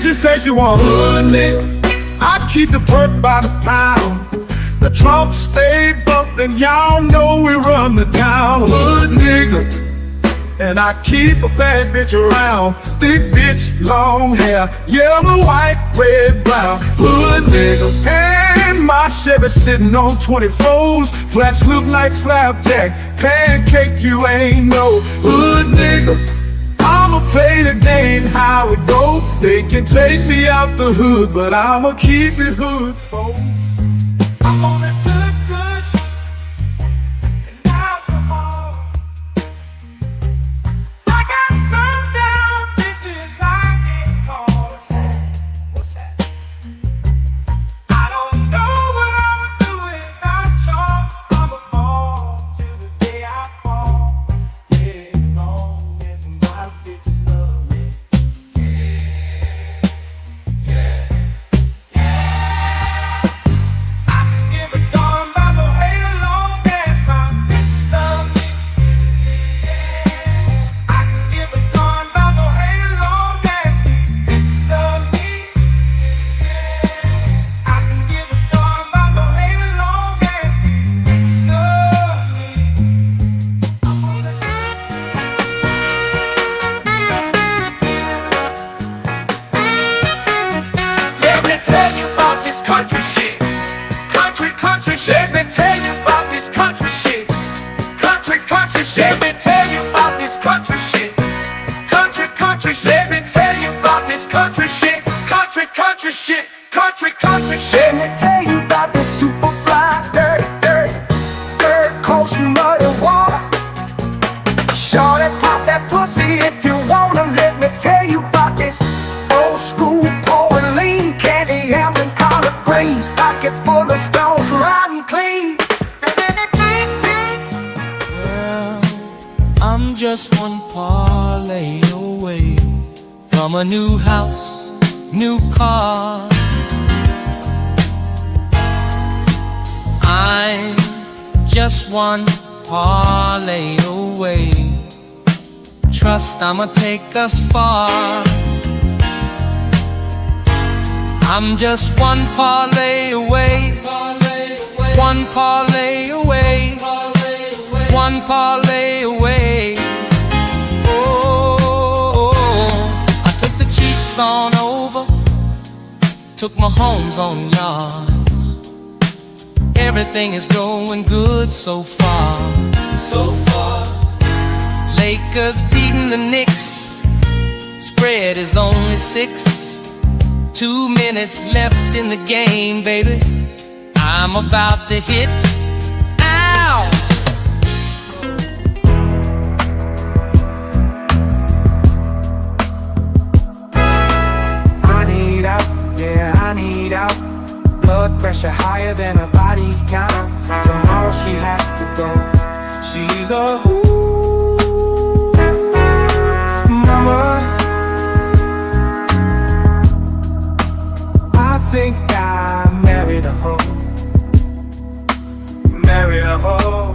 she say she want hood nigga. I keep the perk by the pound. The trunk stay bumped and y'all know we run the town. Hood nigga. And I keep a bad bitch around. Thick bitch, long hair, yellow, white, red, brown. Hood nigga. And my Chevy sitting on 24s. Flats look like flapjack. Pancake, you ain't no hood nigga. I'ma play the game how it go. They can take me out the hood, but I'ma keep it hood, folks. I'm on that good and alcohol. I got some down bitches I can't call. What's that? I don't know what I would do without y'all. I'ma fall till the day I fall. Yeah, long as my bitches love me. I can give a darn about no hate long as my bitches love me. I can give a darn about no hate long as these bitches love me. I can give a darn about no hate long as these bitches love me. Let me tell you about this country shit. Country shit. Let me tell you about this country shit. Country shit. Let me tell you about this country shit. Country shit. Let me tell you about this country shit. Country shit. Country shit. Let me tell you about this super fly, dirt, coast, muddy water. Shorty, pop that pussy if you wanna. Let me tell you about this old school Pauline, candy yams and collard greens, pocket full of stones, riding clean. Well, I'm just one parlay away from a new house, new car. I'm just one parlay away. Trust I'ma take us far. I'm just one parlay away. One parlay away. One parlay away. Oh, I took the Chiefs on over, took my homes on yards. Everything is going good so far. Lakers beating the Knicks. Spread is only 6. 2 minutes left in the game, baby. I'm about to hit. Ow! I need out, yeah, I need out. Blood pressure higher than a body count. Tomorrow she has to go. She's a mama. I think I married a hoe. Married a hoe.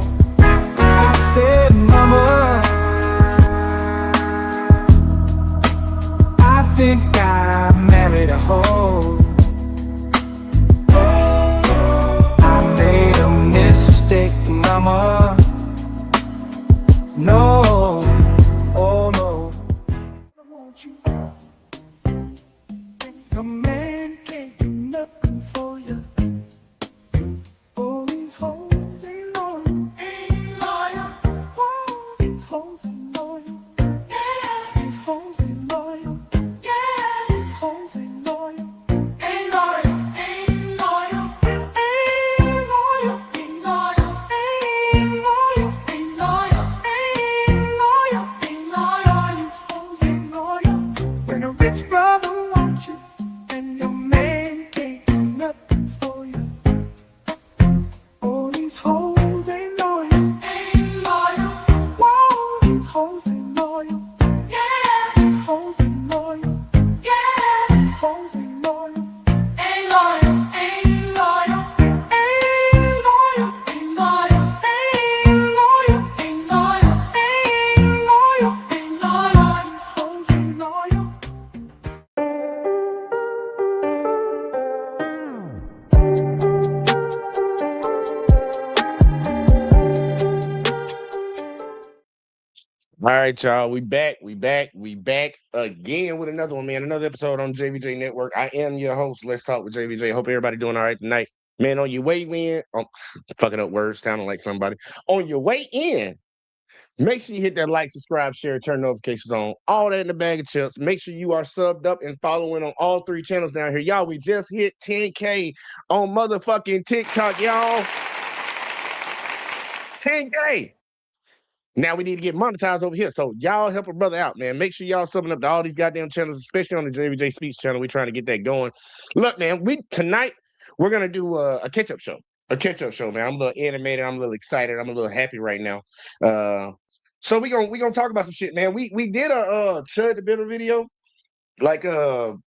I said, mama, I think I married a hoe. I made a mistake, mama. No, oh no. I want you. A man can't do nothing for you. All these hoes ain't loyal. All these hoes ain't loyal. These hoes ain't loyal. These hoes ain't loyal. Ain't loyal. Ain't loyal. Ain't loyal. Ain't loyal. Ain't loyal. Ain't loyal. Ain't loyal. Ain't loyal. These hoes ain't loyal. When a rich brother wants you and your All right, y'all. We back again with another one, man. Another episode on JVJ Network. I am your host. Let's talk with JVJ. Hope everybody doing all right tonight. Man, on your way in, fucking up words, sounding like somebody. On your way in, make sure you hit that like, subscribe, share, turn notifications on. All that in the bag of chips. Make sure you are subbed up and following on all 3 channels down here. Y'all, we just hit 10K on motherfucking TikTok, y'all. 10K. Now we need to get monetized over here. So y'all help a brother out, man. Make sure y'all subbing up to all these goddamn channels, especially on the JVJ Speaks channel. We're trying to get that going. Look, man, tonight we're gonna do a catch-up show. A catch-up show, man. I'm a little animated, I'm a little excited, I'm a little happy right now. So we gonna talk about some shit, man. We did a Chud the Bitter video like a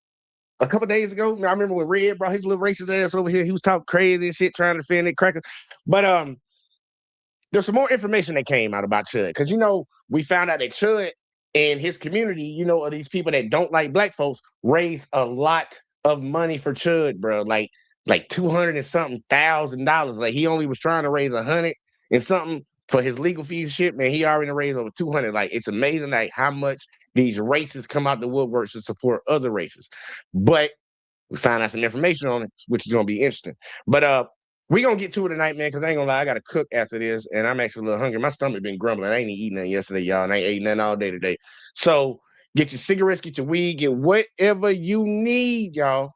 couple days ago. I remember when Red brought his little racist ass over here. He was talking crazy and shit, trying to defend it, cracker. But there's some more information that came out about Chud. Because, we found out that Chud and his community, of these people that don't like black folks, raised a lot of money for Chud, bro. Like 200 and something $1,000. Like, he only was trying to raise 100 and something for his legal fees shit, man. He already raised over 200. Like, it's amazing, like, how much these races come out the woodworks to support other races. But we found out some information on it, which is going to be interesting. But we going to get to it tonight, man, because I ain't going to lie, I got to cook after this, and I'm actually a little hungry. My stomach been grumbling. I ain't eating nothing yesterday, y'all, and I ain't eating nothing all day today. So get your cigarettes, get your weed, get whatever you need, y'all,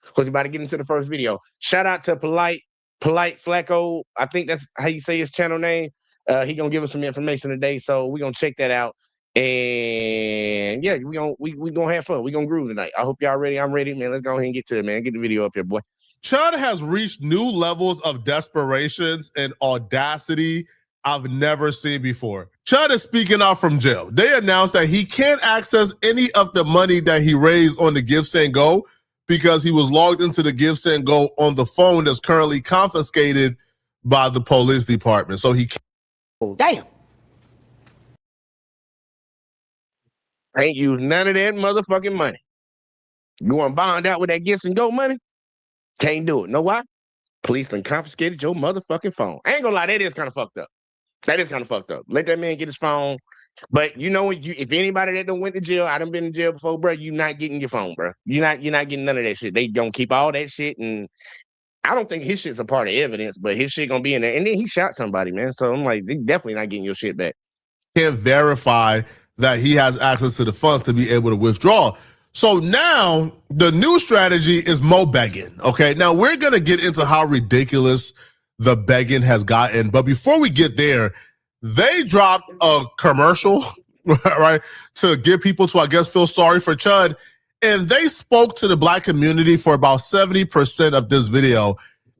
because we're about to get into the first video. Shout out to Polite Flacco. I think that's how you say his channel name. He going to give us some information today, so we're going to check that out. And yeah, we gonna have fun. We gonna groove tonight. I hope y'all ready. I'm ready, man. Let's go ahead and get to it, man. Get the video up here, boy. Chud has reached new levels of desperations and audacity I've never seen before. Chud is speaking out from jail. They announced that he can't access any of the money that he raised on the GiveSendGo because he was logged into the GiveSendGo on the phone that's currently confiscated by the police department. So he can't. Oh, damn. Ain't used none of that motherfucking money. You want to bond out with that GiveSendGo money? Can't do it. Know why? Police done confiscated your motherfucking phone. I ain't gonna lie, that is kind of fucked up. That is kind of fucked up. Let that man get his phone. But if anybody that done went to jail, I done been in jail before, bro, you not getting your phone, bro. You're not getting none of that shit. They gonna keep all that shit, and I don't think his shit's a part of evidence, but his shit gonna be in there. And then he shot somebody, man. So I'm like, they definitely not getting your shit back. Can't verify that he has access to the funds to be able to withdraw. So now the new strategy is more begging. Okay, now we're going to get into how ridiculous the begging has gotten. But before we get there, they dropped a commercial, right, to get people to, I guess, feel sorry for Chud. And they spoke to the black community for about 70% of this video.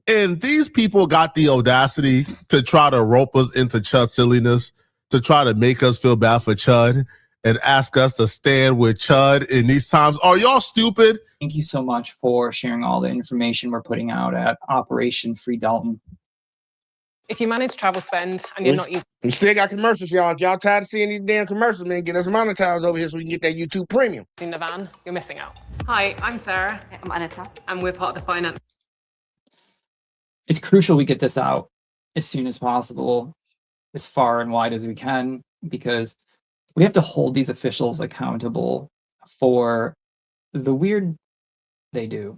And these people got the audacity to try to rope us into Chud silliness, to try to make us feel bad for Chud and ask us to stand with Chud in these times. Are y'all stupid? Thank you so much for sharing all the information we're putting out at Operation Free Dalton. If you manage travel spend and you're not using... We still got commercials, y'all. If y'all tired of seeing these damn commercials, man, get us monetized over here so we can get that YouTube premium. ...in the van, you're missing out. Hi, I'm Sarah. I'm Anita. And we're part of the finance... It's crucial we get this out as soon as possible, as far and wide as we can, because we have to hold these officials accountable for the weird they do.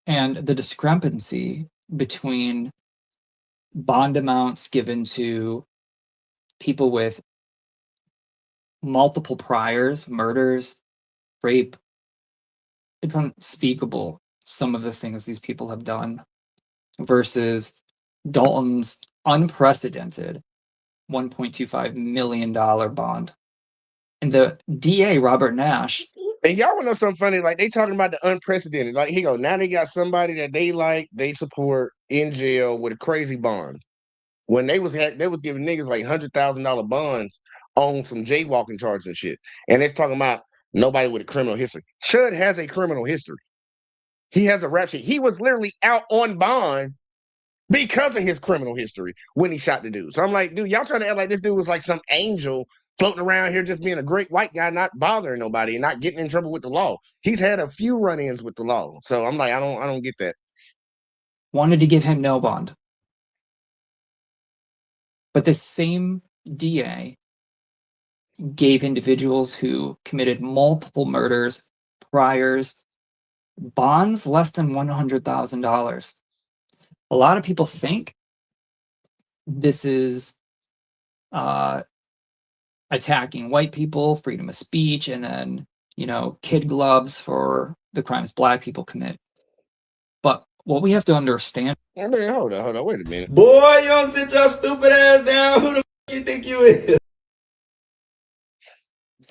And the discrepancy between bond amounts given to people with multiple priors, murders, rape, it's unspeakable, some of the things these people have done, versus Dalton's unprecedented $1.25 million bond. And the DA, Robert Nash. And y'all want to know something funny? Like, they talking about the unprecedented. Like, here you go. Now they got somebody that they support in jail with a crazy bond. When they was giving niggas like $100,000 bonds on some jaywalking charges and shit. And it's talking about nobody with a criminal history. Chud has a criminal history. He has a rap sheet. He was literally out on bond because of his criminal history when he shot the dude. So I'm like, dude, y'all trying to act like this dude was like some angel floating around here just being a great white guy, not bothering nobody and not getting in trouble with the law. He's had a few run-ins with the law. So I'm like, I don't get that. Wanted to give him no bond. But this same DA gave individuals who committed multiple murders, priors, bonds less than $100,000. A lot of people think this is attacking white people, freedom of speech, and then, kid gloves for the crimes black people commit. But what we have to understand. I mean, hold on, wait a minute. Boy, you don't sit your stupid ass down. Who the you think you is?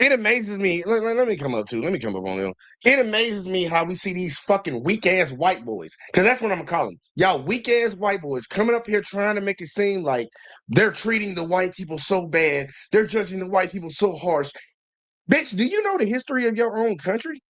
It amazes me. Let me come up too. Let me come up on them. It amazes me how we see these fucking weak ass white boys, because that's what I'm gonna call them. Y'all weak ass white boys coming up here trying to make it seem like they're treating the white people so bad. They're judging the white people so harsh. Bitch, do you know the history of your own country?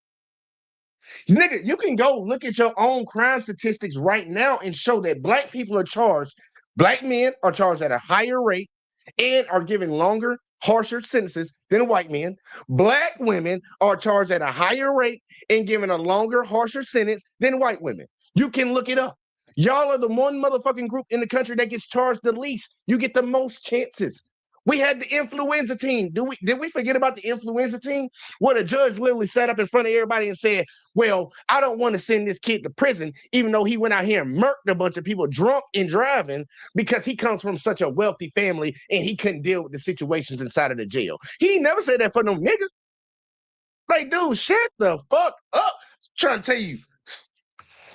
Nigga, you can go look at your own crime statistics right now and show that black people are charged. Black men are charged at a higher rate and are given longer, harsher sentences than white men. Black women are charged at a higher rate and given a longer, harsher sentence than white women. You can look it up. Y'all are the one motherfucking group in the country that gets charged the least. You get the most chances. We had the influenza team. Did we forget about the influenza team? Where the judge literally sat up in front of everybody and said, well, I don't want to send this kid to prison, even though he went out here and murked a bunch of people drunk and driving, because he comes from such a wealthy family and he couldn't deal with the situations inside of the jail. He never said that for no nigga. Like, dude, shut the fuck up. I'm trying to tell you,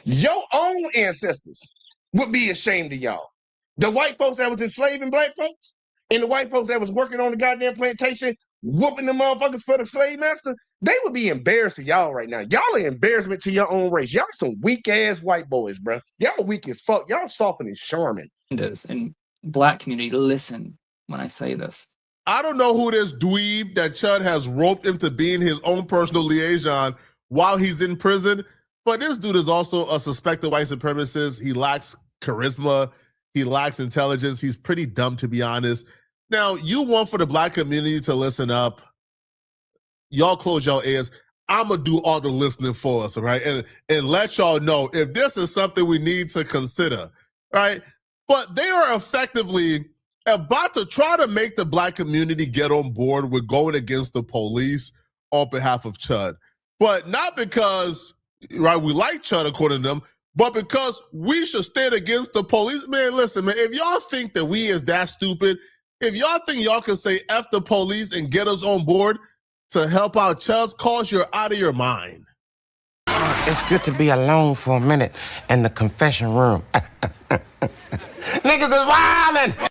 your own ancestors would be ashamed of y'all. The white folks that was enslaving black folks, and the white folks that was working on the goddamn plantation, whooping the motherfuckers for the slave master, they would be embarrassed of y'all right now. Y'all are embarrassment to your own race. Y'all some weak-ass white boys, bro. Y'all weak as fuck. Y'all softer than Charmin. And black community, listen when I say this. I don't know who this dweeb that Chud has roped into being his own personal liaison while he's in prison, but this dude is also a suspected white supremacist. He lacks charisma. He lacks intelligence. He's pretty dumb, to be honest. Now, you want for the black community to listen up. Y'all close your ears. I'm going to do all the listening for us, all right? And let y'all know if this is something we need to consider, right? But they are effectively about to try to make the black community get on board with going against the police on behalf of Chud. But not because, right, we like Chud according to them, but because we should stand against the police. Man, listen, man, if y'all think that we is that stupid, if y'all think y'all can say F the police and get us on board to help out Chud's cause, you're out of your mind. It's good to be alone for a minute in the confession room. Niggas is wildin'.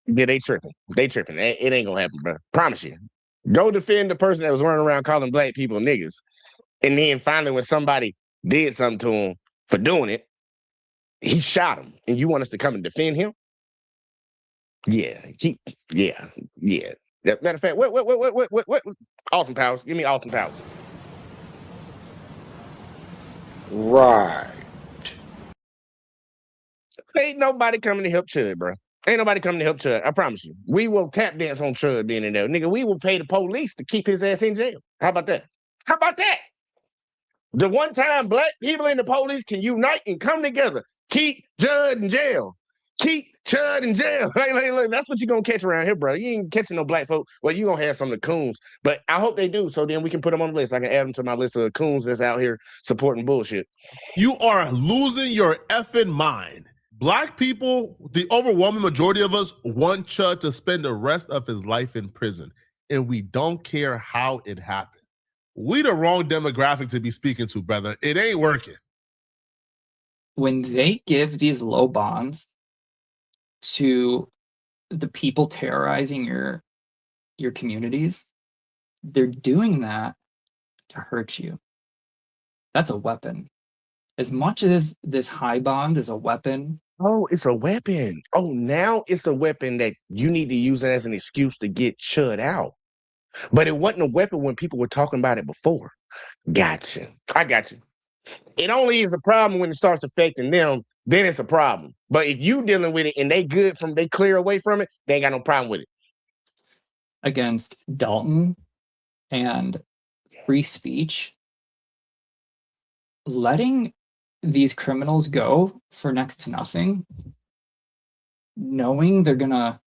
Yeah, they tripping. They tripping. It ain't gonna happen, bro. Promise you. Go defend the person that was running around calling black people niggas. And then finally, when somebody did something to him for doing it, he shot him. And you want us to come and defend him? Yeah. Yeah. Matter of fact, what? Austin Powers. Give me Austin Powers. Right. Ain't nobody coming to help Chud, bro. Ain't nobody coming to help Chud. I promise you. We will tap dance on Chud being in there. Nigga, we will pay the police to keep his ass in jail. How about that? How about that? The one time black people and the police can unite and come together. Keep Chud in jail. Keep Chud in jail. Like, that's what you're going to catch around here, bro. You ain't catching no black folk. Well, you're going to have some of the coons. But I hope they do, so then we can put them on the list. I can add them to my list of coons that's out here supporting bullshit. You are losing your effing mind. Black people, the overwhelming majority of us, want Chud to spend the rest of his life in prison, and we don't care how it happened. We the wrong demographic to be speaking to, brother. It ain't working. When they give these low bonds to the people terrorizing your communities, they're doing that to hurt you. That's a weapon. As much as this high bond is a weapon. Oh, it's a weapon. Oh, now it's a weapon that you need to use as an excuse to get Chud out. But it wasn't a weapon when people were talking about it before. Gotcha. I got you. It only is a problem when it starts affecting them, then it's a problem. But if you dealing with it and they clear away from it, they ain't got no problem with it. Against Dalton and free speech, letting these criminals go for next to nothing, knowing they're gonna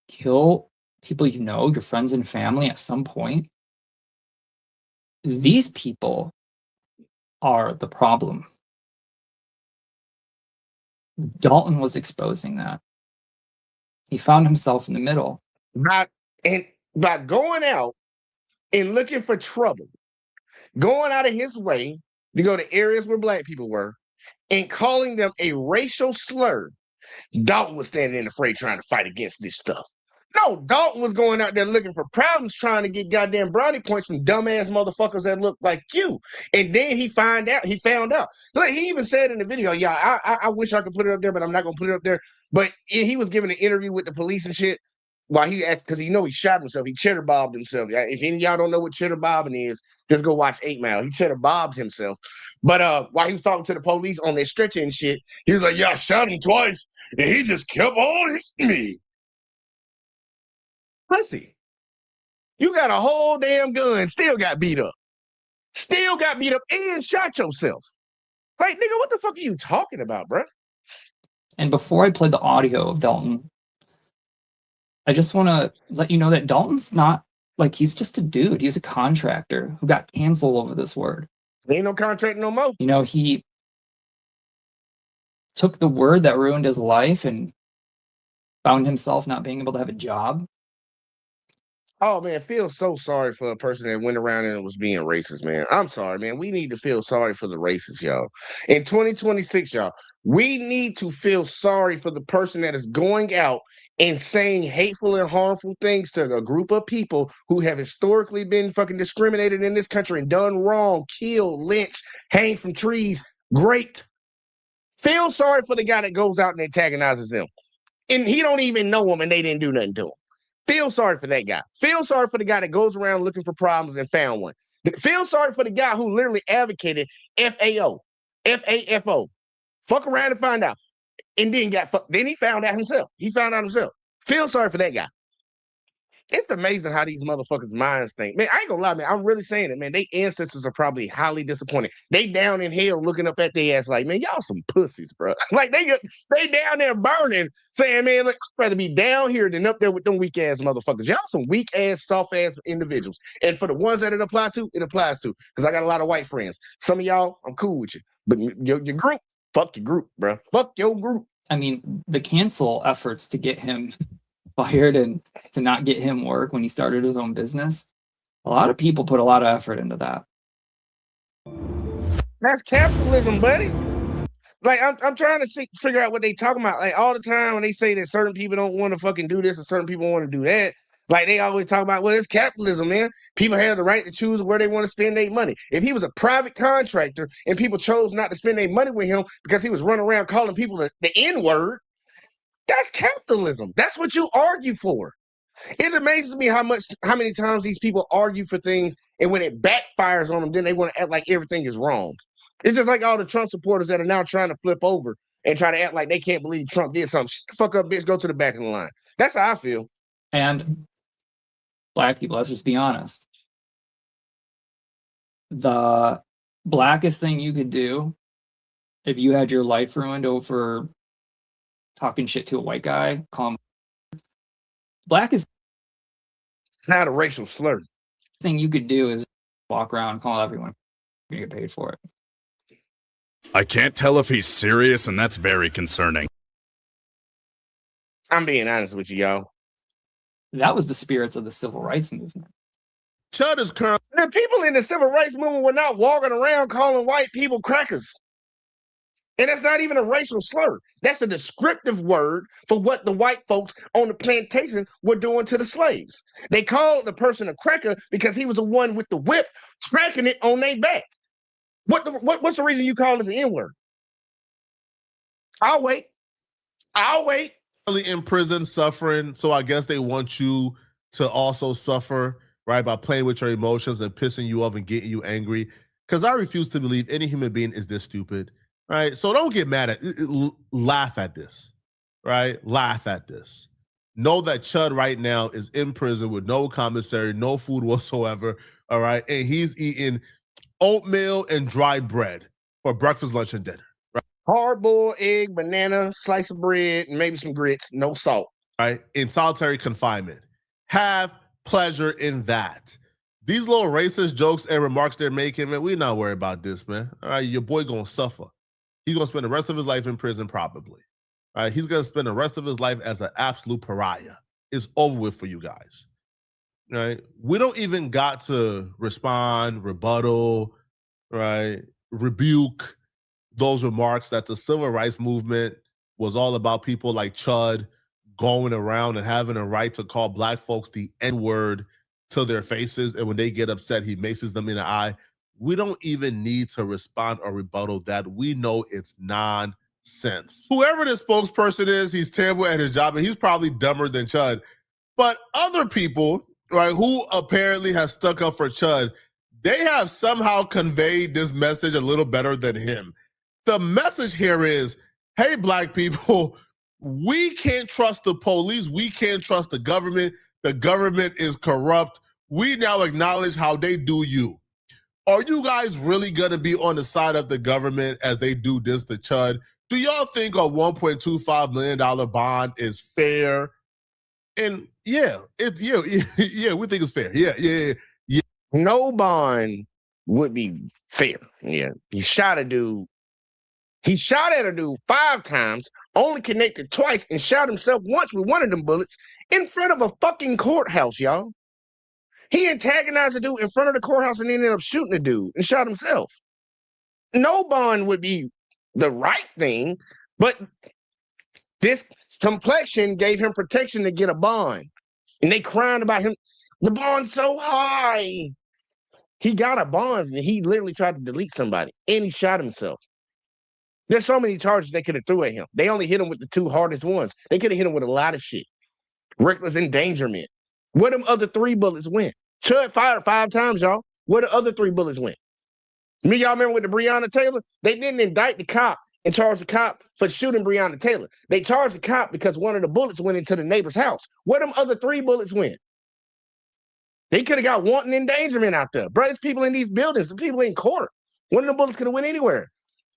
kill people you know, your friends and family at some point, these people are the problem. Dalton was exposing that. He found himself in the middle. By going out and looking for trouble, going out of his way to go to areas where black people were, and calling them a racial slur, Dalton was standing in the fray trying to fight against this stuff. No, Dalton was going out there looking for problems, trying to get goddamn brownie points from dumbass motherfuckers that look like you. And then he found out. Like, he even said in the video, yeah, I wish I could put it up there, but I'm not gonna put it up there. But he was giving an interview with the police and shit. While he asked, because he shot himself, he cheddar bobbed himself. If any of y'all don't know what cheddar bobbing is, just go watch 8 Mile. He cheddar bobbed himself. But while he was talking to the police on their stretcher and shit, he was like, yeah, I shot him twice, and he just kept on hitting me. Pussy. You got a whole damn gun, still got beat up. Still got beat up and shot yourself. Like, nigga, what the fuck are you talking about, bro? And before I played the audio of Dalton, I just want to let you know that Dalton's not, like, he's just a dude. He's a contractor who got canceled over this word. Ain't no contract no more. You know, he took the word that ruined his life and found himself not being able to have a job. Oh, man, feel so sorry for a person that went around and was being racist, man. I'm sorry, man. We need to feel sorry for the racists, y'all. In 2026, y'all, we need to feel sorry for the person that is going out and saying hateful and harmful things to a group of people who have historically been fucking discriminated in this country and done wrong, killed, lynched, hanged from trees. Great. Feel sorry for the guy that goes out and antagonizes them. And he don't even know them and they didn't do nothing to him. Feel sorry for that guy. Feel sorry for the guy that goes around looking for problems and found one. Feel sorry for the guy who literally advocated FAO, FAFO. Fuck around and find out. And then then he found out himself. Feel sorry for that guy. It's amazing how these motherfuckers' minds think. Man, I ain't gonna lie, man. I'm really saying it, man. Their ancestors are probably highly disappointed. They down in hell looking up at their ass like, man, y'all some pussies, bro. Like, they down there burning, saying, man, look, I'd rather be down here than up there with them weak-ass motherfuckers. Y'all some weak-ass, soft-ass individuals. And for the ones that it applies to, because I got a lot of white friends. Some of y'all, I'm cool with you. But your group, fuck your group, bro. Fuck your group. I mean, the cancel efforts to get him fired and to not get him work when he started his own business, a lot of people put a lot of effort into that. That's capitalism, buddy. Like, I'm trying to figure out what they talking about. Like, all the time when they say that certain people don't want to fucking do this and certain people want to do that, like, they always talk about, well, it's capitalism, man. People have the right to choose where they want to spend their money. If he was a private contractor and people chose not to spend their money with him because he was running around calling people the N-word, that's capitalism. That's what you argue for. It amazes me how many times these people argue for things, and when it backfires on them, then they want to act like everything is wrong. It's just like all the Trump supporters that are now trying to flip over and try to act like they can't believe Trump did something. Shut the fuck up, bitch. Go to the back of the line. That's how I feel. And black people, let's just be honest. The blackest thing you could do if you had your life ruined over talking shit to a white guy, call him black is It's not a racial slur. thing you could do is walk around and call everyone. You're gonna get paid for it. I can't tell if he's serious, and that's very concerning. I'm being honest with you, y'all. That was the spirits of the civil rights movement. Chud is currently. The people in the civil rights movement were not walking around calling white people crackers. And that's not even a racial slur. That's a descriptive word for what the white folks on the plantation were doing to the slaves. They called the person a cracker because he was the one with the whip cracking it on their back. What's the reason you call this an N-word? I'll wait. In prison suffering, so I guess they want you to also suffer, right, by playing with your emotions and pissing you off and getting you angry. Because I refuse to believe any human being is this stupid, right? So don't get mad at it. Laugh at this, right? Laugh at this. Know that Chud right now is in prison with no commissary, no food whatsoever, all right? And he's eating oatmeal and dry bread for breakfast, lunch, and dinner. Hard-boiled egg, banana, slice of bread, and maybe some grits, no salt. right, in solitary confinement. Have pleasure in that. These little racist jokes and remarks they're making, man, we're not worried about this, man. All right, your boy gonna suffer. He's gonna spend the rest of his life in prison, probably. All right, he's gonna spend the rest of his life as an absolute pariah. It's over with for you guys. Right? We don't even got to respond, rebuttal, right? Rebuke those remarks that the civil rights movement was all about people like Chud going around and having a right to call black folks the N-word to their faces, and when they get upset, he maces them in the eye. We don't even need to respond or rebuttal that. We know it's nonsense. Whoever this spokesperson is, he's terrible at his job, and he's probably dumber than Chud. But other people, right, who apparently have stuck up for Chud, they have somehow conveyed this message a little better than him. The message here is, hey, black people, we can't trust the police. We can't trust the government. The government is corrupt. We now acknowledge how they do you. Are you guys really going to be on the side of the government as they do this to Chud? Do y'all think a $1.25 million bond is fair? And yeah, we think it's fair. Yeah. No bond would be fair. Yeah. He shot a dude. He shot at a dude 5 times, only connected twice, and shot himself once with one of them bullets in front of a fucking courthouse, y'all. He antagonized a dude in front of the courthouse and ended up shooting the dude and shot himself. No bond would be the right thing, but this complexion gave him protection to get a bond. And they crying about him. The bond's so high. He got a bond and he literally tried to delete somebody and he shot himself. There's so many charges they could have threw at him. They only hit him with the 2 hardest ones. They could have hit him with a lot of shit. Reckless endangerment. Where them other 3 bullets went? Chud fired 5 times, y'all. Where the other 3 bullets went? Y'all remember with the Breonna Taylor? They didn't indict the cop and charge the cop for shooting Breonna Taylor. They charged the cop because one of the bullets went into the neighbor's house. Where them other 3 bullets went? They could have got wanton endangerment out there. Bro, it's people in these buildings. The people in court. One of the bullets could have went anywhere.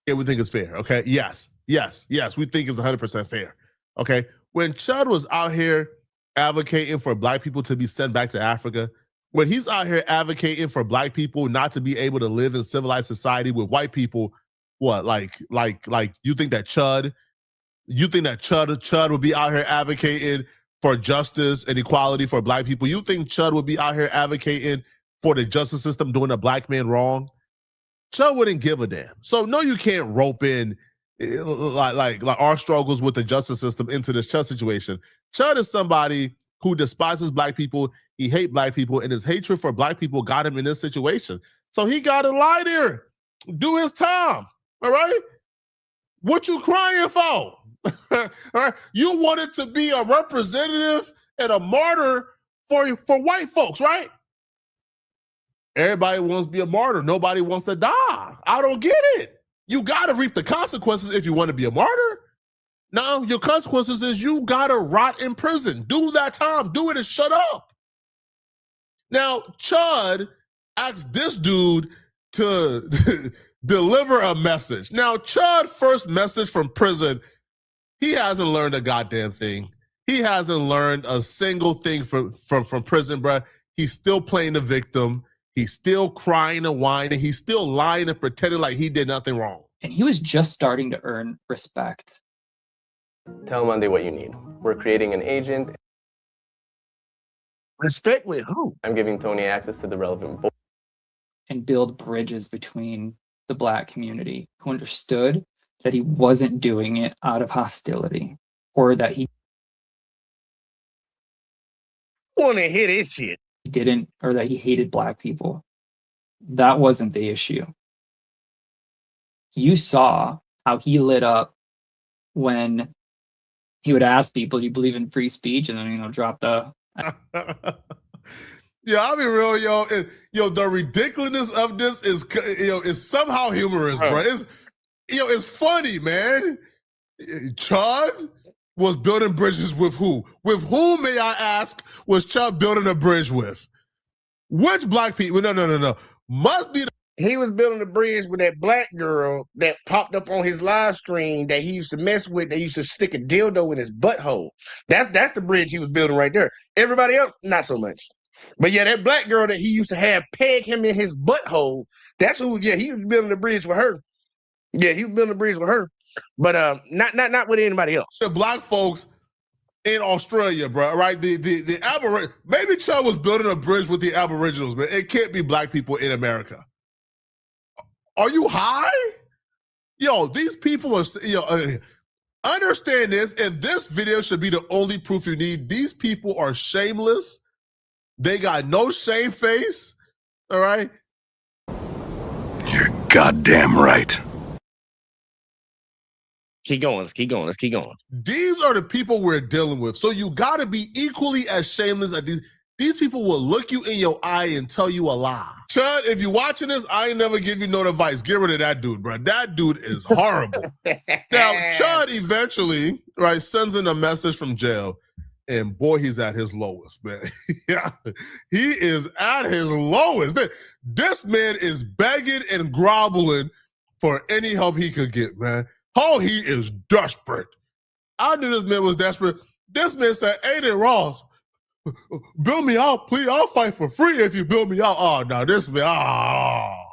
Yeah, we think it's fair, okay? Yes. We think it's 100% fair, okay? When Chud was out here advocating for black people to be sent back to Africa, when he's out here advocating for black people not to be able to live in civilized society with white people, what, like you think that Chud would be out here advocating for justice and equality for black people? You think Chud would be out here advocating for the justice system doing a black man wrong? Chud wouldn't give a damn. So no, you can't rope in like our struggles with the justice system into this Chud situation. Chud is somebody who despises black people. He hates black people, and his hatred for black people got him in this situation. So he got to lie there, do his time. All right, what you crying for? All right, you wanted to be a representative and a martyr for white folks, right? Everybody wants to be a martyr. Nobody wants to die. I don't get it. You got to reap the consequences if you want to be a martyr. No, your consequences is you got to rot in prison. Do that time. Do it and shut up. Now, Chud asked this dude to deliver a message. Now, Chud first message from prison, he hasn't learned a goddamn thing. He hasn't learned a single thing from prison, bruh. He's still playing the victim. He's still crying and whining. He's still lying and pretending like he did nothing wrong. And he was just starting to earn respect. Tell Monday what you need. We're creating an agent. Respect with who? I'm giving Tony access to the relevant board. And build bridges between the black community who understood that he wasn't doing it out of hostility or that he want to hear this shit. Didn't, or that he hated black people. That wasn't the issue. You saw how he lit up when he would ask people, "Do you believe in free speech?" and then drop the. Yeah, I'll be real, yo. The ridiculousness of this is somehow humorous, bro. It's funny, man. Chud was building bridges with who? With whom, may I ask, was Chud building a bridge with? Which black people? No. Must be the He was building a bridge with that black girl that popped up on his live stream that he used to mess with. They used to stick a dildo in his butthole. That's the bridge he was building right there. Everybody else, not so much. But yeah, that black girl that he used to have peg him in his butthole, that's who, yeah, he was building the bridge with her. Yeah, he was building a bridge with her. But not with anybody else. The black folks in Australia, bro, right? The Aboriginal, maybe Chud was building a bridge with the Aboriginals, man. It can't be black people in America. Are you high? Yo, these people are, understand this, and this video should be the only proof you need. These people are shameless. They got no shame face, all right? You're goddamn right. Keep going, let's keep going, let's keep going. These are the people we're dealing with. So you got to be equally as shameless as these. These people will look you in your eye and tell you a lie. Chud, if you're watching this, I ain't never give you no advice. Get rid of that dude, bro. That dude is horrible. Now, Chud eventually, right, sends in a message from jail, and boy, he's at his lowest, man. Yeah, he is at his lowest. This man is begging and groveling for any help he could get, man. Oh, he is desperate. I knew this man was desperate. This man said, Aiden Ross, build me out, please. I'll fight for free if you build me out. Oh, no, this man, I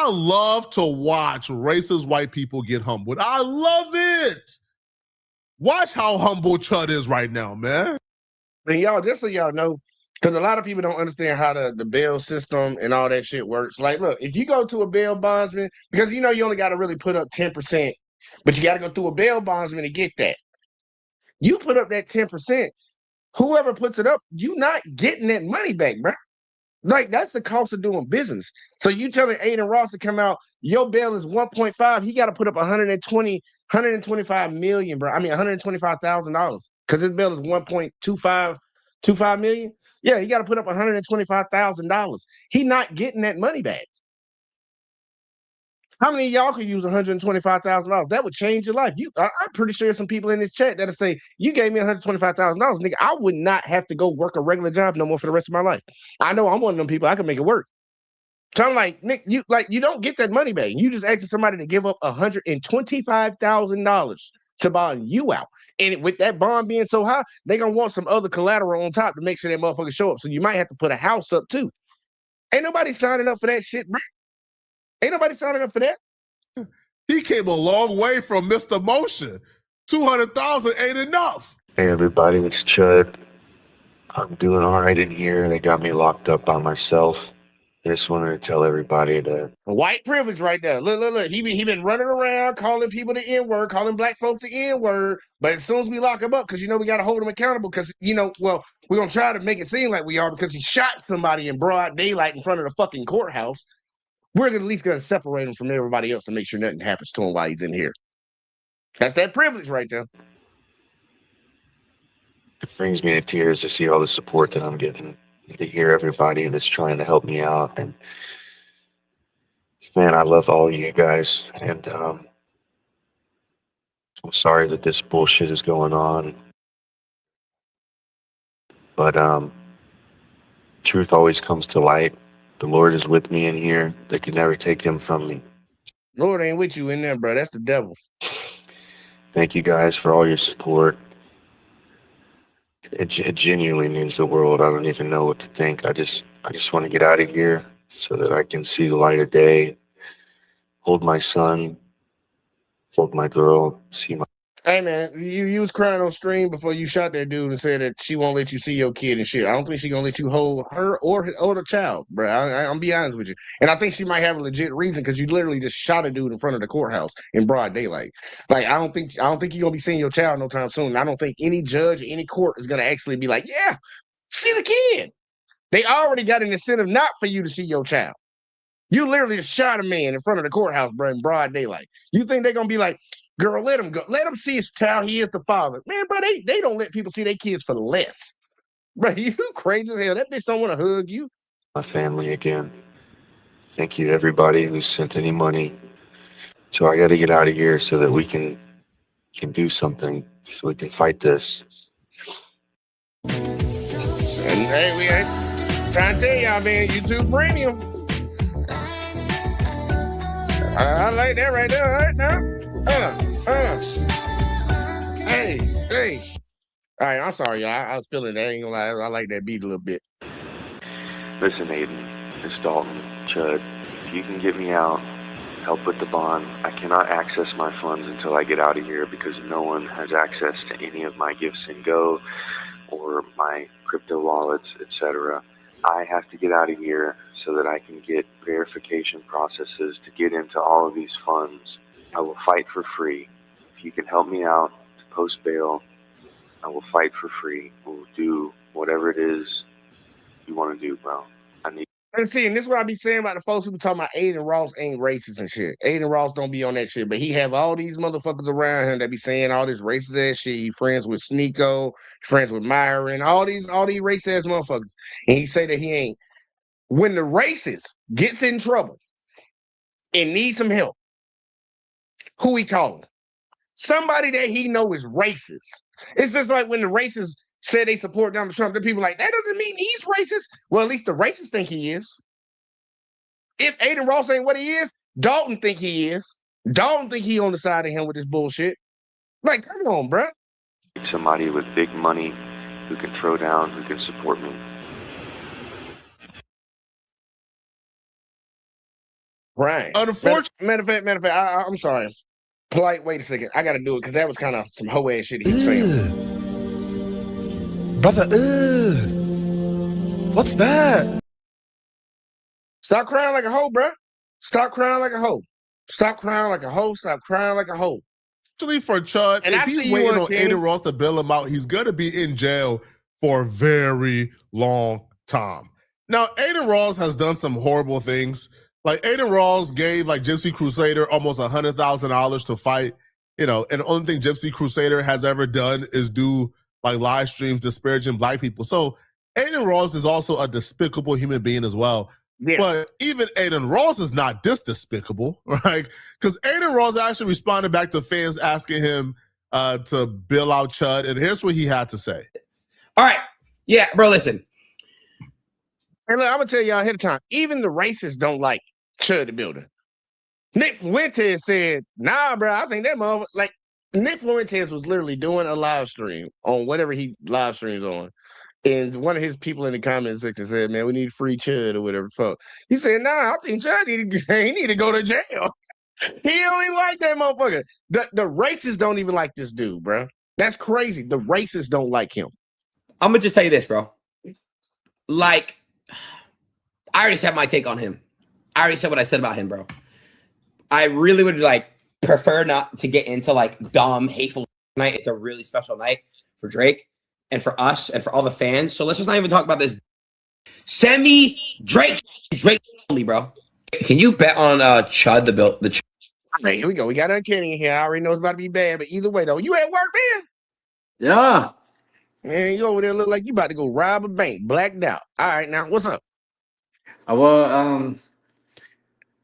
love to watch racist white people get humbled. I love it. Watch how humble Chud is right now, man. And y'all, just so y'all know, because a lot of people don't understand how the bail system and all that shit works. Like, look, if you go to a bail bondsman, because you know you only got to really put up 10%, but you got to go through a bail bondsman to get that. You put up that 10%, whoever puts it up, you not getting that money back, bro. Like, that's the cost of doing business. So you telling Aiden Ross to come out, your bail is 1.5, he got to put up 125 million, bro. I mean, $125,000 because his bail is 1.25 million. Yeah, he got to put up $125,000. He not getting that money back. How many of y'all could use $125,000? That would change your life. I'm pretty sure there's some people in this chat that'll say, you gave me $125,000, nigga. I would not have to go work a regular job no more for the rest of my life. I know I'm one of them people. I can make it work. So I'm like, Nick, you don't get that money back. You just asking somebody to give up $125,000 to bond you out. And with that bond being so high, they're going to want some other collateral on top to make sure that motherfucker show up. So you might have to put a house up too. Ain't nobody signing up for that shit, bro. Ain't nobody signing up for that. He came a long way from Mr. Motion. 200,000 ain't enough. Hey everybody, it's Chud. I'm doing all right in here. They got me locked up by myself. I just wanted to tell everybody that white privilege right there. Look. He been running around calling people the N-word, calling black folks the N-word. But as soon as we lock him up, because we got to hold him accountable, because we're gonna try to make it seem like we are, because he shot somebody in broad daylight in front of the fucking courthouse. We're at least gonna separate him from everybody else and make sure nothing happens to him while he's in here. That's that privilege right there. it brings me to tears to see all the support that I'm getting, to hear everybody that's trying to help me out. And man, I love all of you guys. And I'm sorry that this bullshit is going on. But truth always comes to light. The Lord is with me in here. They can never take him from me. Lord ain't with you in there, bro. That's the devil. Thank you guys for all your support. It genuinely means the world. I don't even know what to think. I just want to get out of here so that I can see the light of day, hold my son, hold my girl, see my... Hey, man, you was crying on stream before you shot that dude and said that she won't let you see your kid and shit. I don't think she gonna let you hold her or the child, bro. I'm be honest with you. And I think she might have a legit reason, because you literally just shot a dude in front of the courthouse in broad daylight. Like, I don't think you're gonna be seeing your child no time soon. I don't think any judge or any court is gonna actually be like, yeah, see the kid. They already got an incentive not for you to see your child. You literally just shot a man in front of the courthouse, bro, in broad daylight. You think they're gonna be like, girl, let him go. Let him see his child. He is the father. Man, bro, they don't let people see their kids for less. Bro, you crazy as hell. That bitch don't want to hug you. My family again. Thank you, everybody who sent any money. So I got to get out of here so that we can do something, so we can fight this. And hey, we ain't trying to tell y'all, man, YouTube Premium. I like that right there, right now. Hey. All right, I'm sorry, y'all. I was feeling that. I ain't gonna lie. I like that beat a little bit. Listen, Aiden, it's Dalton, Chud. If you can get me out, help with the bond. I cannot access my funds until I get out of here because no one has access to any of my gifts in Go or my crypto wallets, etc. I have to get out of here so that I can get verification processes to get into all of these funds. I will fight for free. If you can help me out to post bail, I will fight for free. We'll do whatever it is you want to do, bro. And see, and this is what I be saying about the folks who be talking about Aiden Ross ain't racist and shit. Aiden Ross don't be on that shit, but he have all these motherfuckers around him that be saying all this racist ass shit. He friends with Sneeko, friends with Myron, all these racist ass motherfuckers. And he say that he ain't. When the racist gets in trouble and needs some help, who he calling? Somebody that he know is racist. It's just like when the racists say they support Donald Trump, the people like, that doesn't mean he's racist. Well, at least the racists think he is. If Aiden Ross ain't what he is, Dalton think he is. Dalton think he on the side of him with this bullshit. Like, come on, bro. Somebody with big money who can throw down, who can support me. Right. Unfortunately, matter of fact, I'm sorry. Polite, wait a second. I got to do it because that was kind of some hoe ass shit he was saying. Brother, what's that? Stop crying like a hoe, bro. Stop crying like a hoe. Stop crying like a hoe. Stop crying like a hoe. Actually, for Chud, And if I he's see waiting you, on King. Aiden Ross to bail him out, he's going to be in jail for a very long time. Now, Aiden Ross has done some horrible things. Like, Aiden Ross gave, like, Gypsy Crusader almost $100,000 to fight, and the only thing Gypsy Crusader has ever done is do, like, live streams disparaging black people. So, Aiden Ross is also a despicable human being as well. Yeah. But even Aiden Ross is not this despicable, right? Because Aiden Ross actually responded back to fans asking him to bail out Chud, and here's what he had to say. All right. Yeah, bro, listen. And look, I'm going to tell y'all ahead of time, even the racists don't like Chud the Builder. Nick Fuentes said, nah, bro, I think that motherfucker, like, Nick Fuentes was literally doing a live stream on whatever he live streams on. And one of his people in the comment section said, man, we need free Chud or whatever. Fuck. He said, nah, I think Chud need to go to jail. He don't even like that motherfucker. The racists don't even like this dude, bro. That's crazy. The racists don't like him. I'm going to just tell you this, bro. Like, I already said my take on him. I already said what I said about him, bro. I really would, like, prefer not to get into, like, dumb, hateful night. It's a really special night for Drake and for us and for all the fans. So let's just not even talk about this. Send me Drake only, bro. Can you bet on Chud the build? Hey, here we go. We got Uncanny in here. I already know it's about to be bad, but either way, though, you at work, man? Yeah. Man, you over there look like you about to go rob a bank, blacked out. All right, now what's up?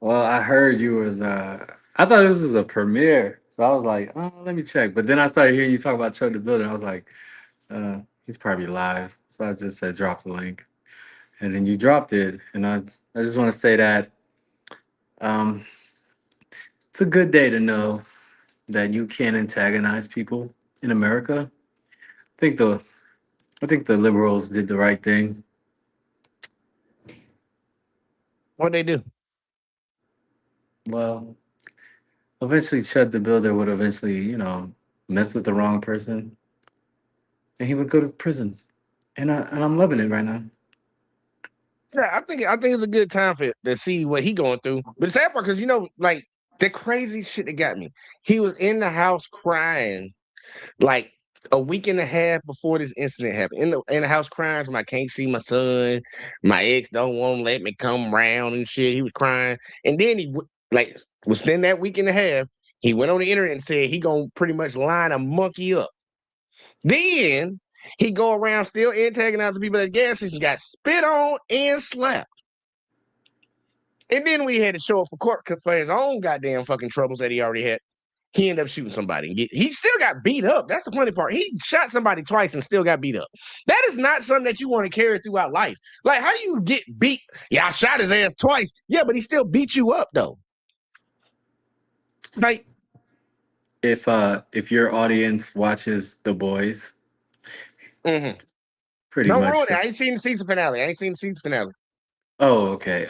Well, I heard you was I thought this was a premiere, so I was like, oh, let me check. But then I started hearing you talk about Chud the Builder. I was like, he's probably live. So I just said drop the link, and then you dropped it. And I just want to say that it's a good day to know that you can't antagonize people in America. I think the liberals did the right thing. What'd they do? Well, eventually Chud the Builder would eventually, mess with the wrong person, and he would go to prison. And I'm loving it right now. Yeah, I think it's a good time to see what he going through. But it's sad part because like the crazy shit that got me. He was in the house crying like a week and a half before this incident happened. In the house crying, I can't see my son. My ex don't want to let me come around and shit. He was crying, and then he was spending that week and a half. He went on the internet and said he gonna pretty much line a monkey up. Then he go around still antagonizing people at the gas station, got spit on and slapped. And then we had to show up for court for his own goddamn fucking troubles that he already had. He ended up shooting somebody. He still got beat up. That's the funny part. He shot somebody twice and still got beat up. That is not something that you want to carry throughout life. Like, how do you get beat? Yeah, I shot his ass twice. Yeah, but he still beat you up, though. Like, if your audience watches The Boys, mm-hmm. pretty Don't much. ruin it. I ain't seen the season finale. Oh, okay.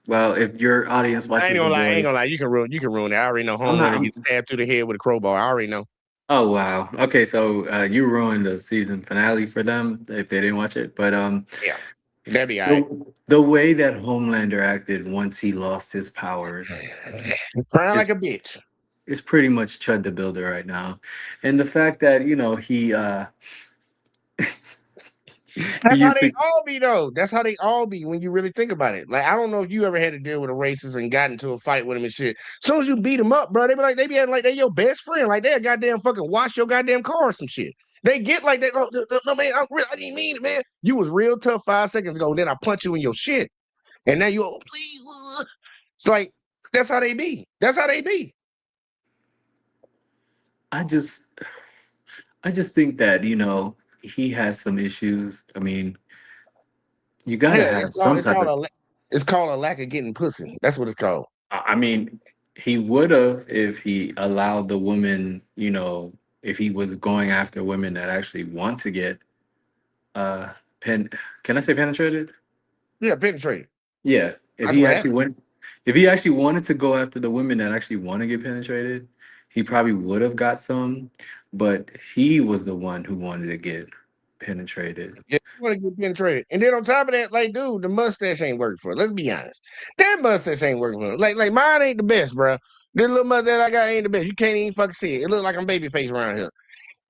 Well, if your audience I ain't watches The gonna lie. I ain't Boys, gonna lie. You can ruin it. I already know I'm not. Homelander gets stabbed through the head with a crowbar. I already know. Oh wow. Okay, so you ruined the season finale for them if they didn't watch it. But Yeah, that'd be all right. the way that Homelander acted once he lost his powers Crying is like a bitch. is pretty much Chud the Builder right now, and the fact that he he That's how used they to. all be, though. That's how they all be when you really think about it. Like, I don't know if you ever had to deal with a racist and got into a fight with him and shit. As soon as you beat them up, bro, they be acting like they your best friend. Like, they a goddamn fucking wash your goddamn car or some shit. They get like that. Oh, no, man, I didn't mean it, man. You was real tough 5 seconds ago, and then I punch you in your shit. And now you, oh, please. It's like, that's how they be. That's how they be. I just think that he has some issues. I mean, you got to Yeah, have some type of. it's called a lack of getting pussy. That's what it's called. I mean, he would have if he allowed the woman, if he was going after women that actually want to get pen. Can I say penetrated? Yeah, penetrated. Yeah. If That's he what actually happened. went, if he actually wanted to go after the women that actually want to get penetrated, he probably would have got some. But he was the one who wanted to get penetrated. Yeah, you want to get penetrated. And then on top of that, like, dude, the mustache ain't working for it. Let's be honest. That mustache ain't working for it. Like mine ain't the best, bro. This little mustache I got ain't the best. You can't even fucking see it. It look like I'm baby face around here.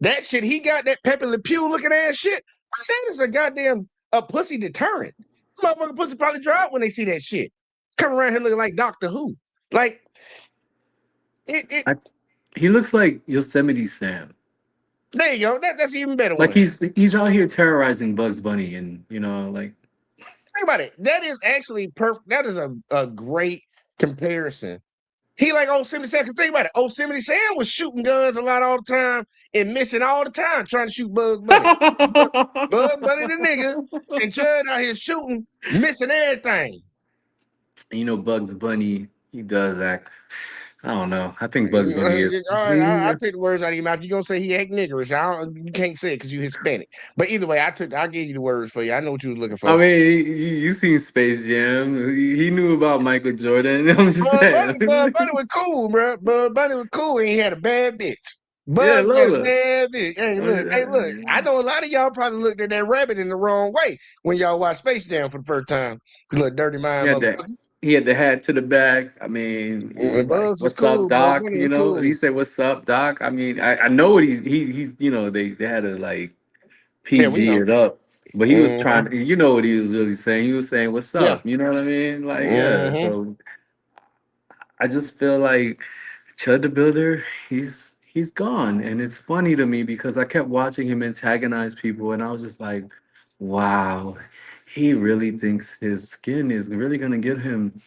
That shit, he got that Pepe Le Pew looking ass shit. That is a goddamn a pussy deterrent. Motherfucking pussy probably drop when they see that shit. Come around here looking like Doctor Who. Like it. He looks like Yosemite Sam. There you go. That's even better Like one. he's out here terrorizing Bugs Bunny, and like. Think about it. That is actually perfect. That is a great comparison. He like old 77. Cause think about it. Old 77 was shooting guns a lot all the time and missing all the time trying to shoot Bugs Bunny. Bugs Bunny the nigga and Chud out here shooting, missing everything. Bugs Bunny, he does act. I don't know. I think Bugs Bunny is. All right, I take the words out of your mouth. You're gonna say he act niggerish. You can't say it because you Hispanic. But either way, I gave you the words for you. I know what you were looking for. I mean, you seen Space Jam. He knew about Michael Jordan. I'm just saying. Bud Bunny was cool, bro. Bud Bunny was cool and he had a bad bitch. Yeah, Bud had a Lola. bad bitch. Hey, look. I know a lot of y'all probably looked at that rabbit in the wrong way when y'all watched Space Jam for the first time. You little dirty mind motherfucker. He had the hat to the back. I mean, he was like, Buzz was "What's up, cool, bro. Doc?" Bunny was cool. He said, "What's up, Doc?" I mean, I know what he's they had to like PG it up, but he was trying. What he was really saying. He was saying, "What's up?" You know what I mean? Like, yeah. So I just feel like Chud the Builder, he's gone, and it's funny to me because I kept watching him antagonize people, and I was just like, wow, he really thinks his skin is really gonna get him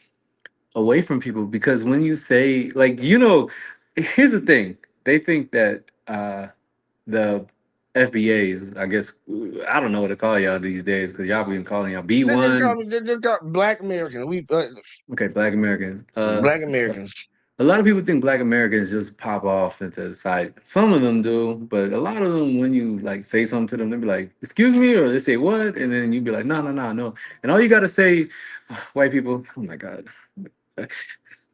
away from people. Because when you say like, here's the thing, they think that the FBAs, I guess, I don't know what to call y'all these days because y'all been calling y'all B1. They just got Black Americans. Okay, Black Americans. Black Americans. A lot of people think Black Americans just pop off into the side. Some of them do, but a lot of them, when you like say something to them, they be like, "Excuse me," or they say what, and then you be like, "No, no, no, no." And all you gotta say, white people. Oh my god.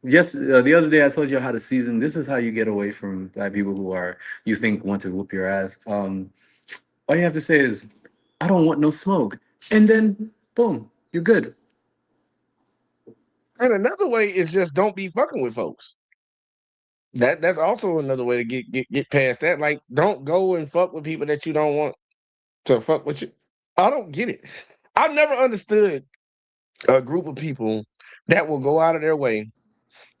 Just the other day, I told you how to season. This is how you get away from Black people who you think want to whoop your ass. All you have to say is, "I don't want no smoke," and then boom, you're good. And another way is just don't be fucking with folks. That's also another way to get past that. Like, don't go and fuck with people that you don't want to fuck with you. I don't get it. I've never understood a group of people that will go out of their way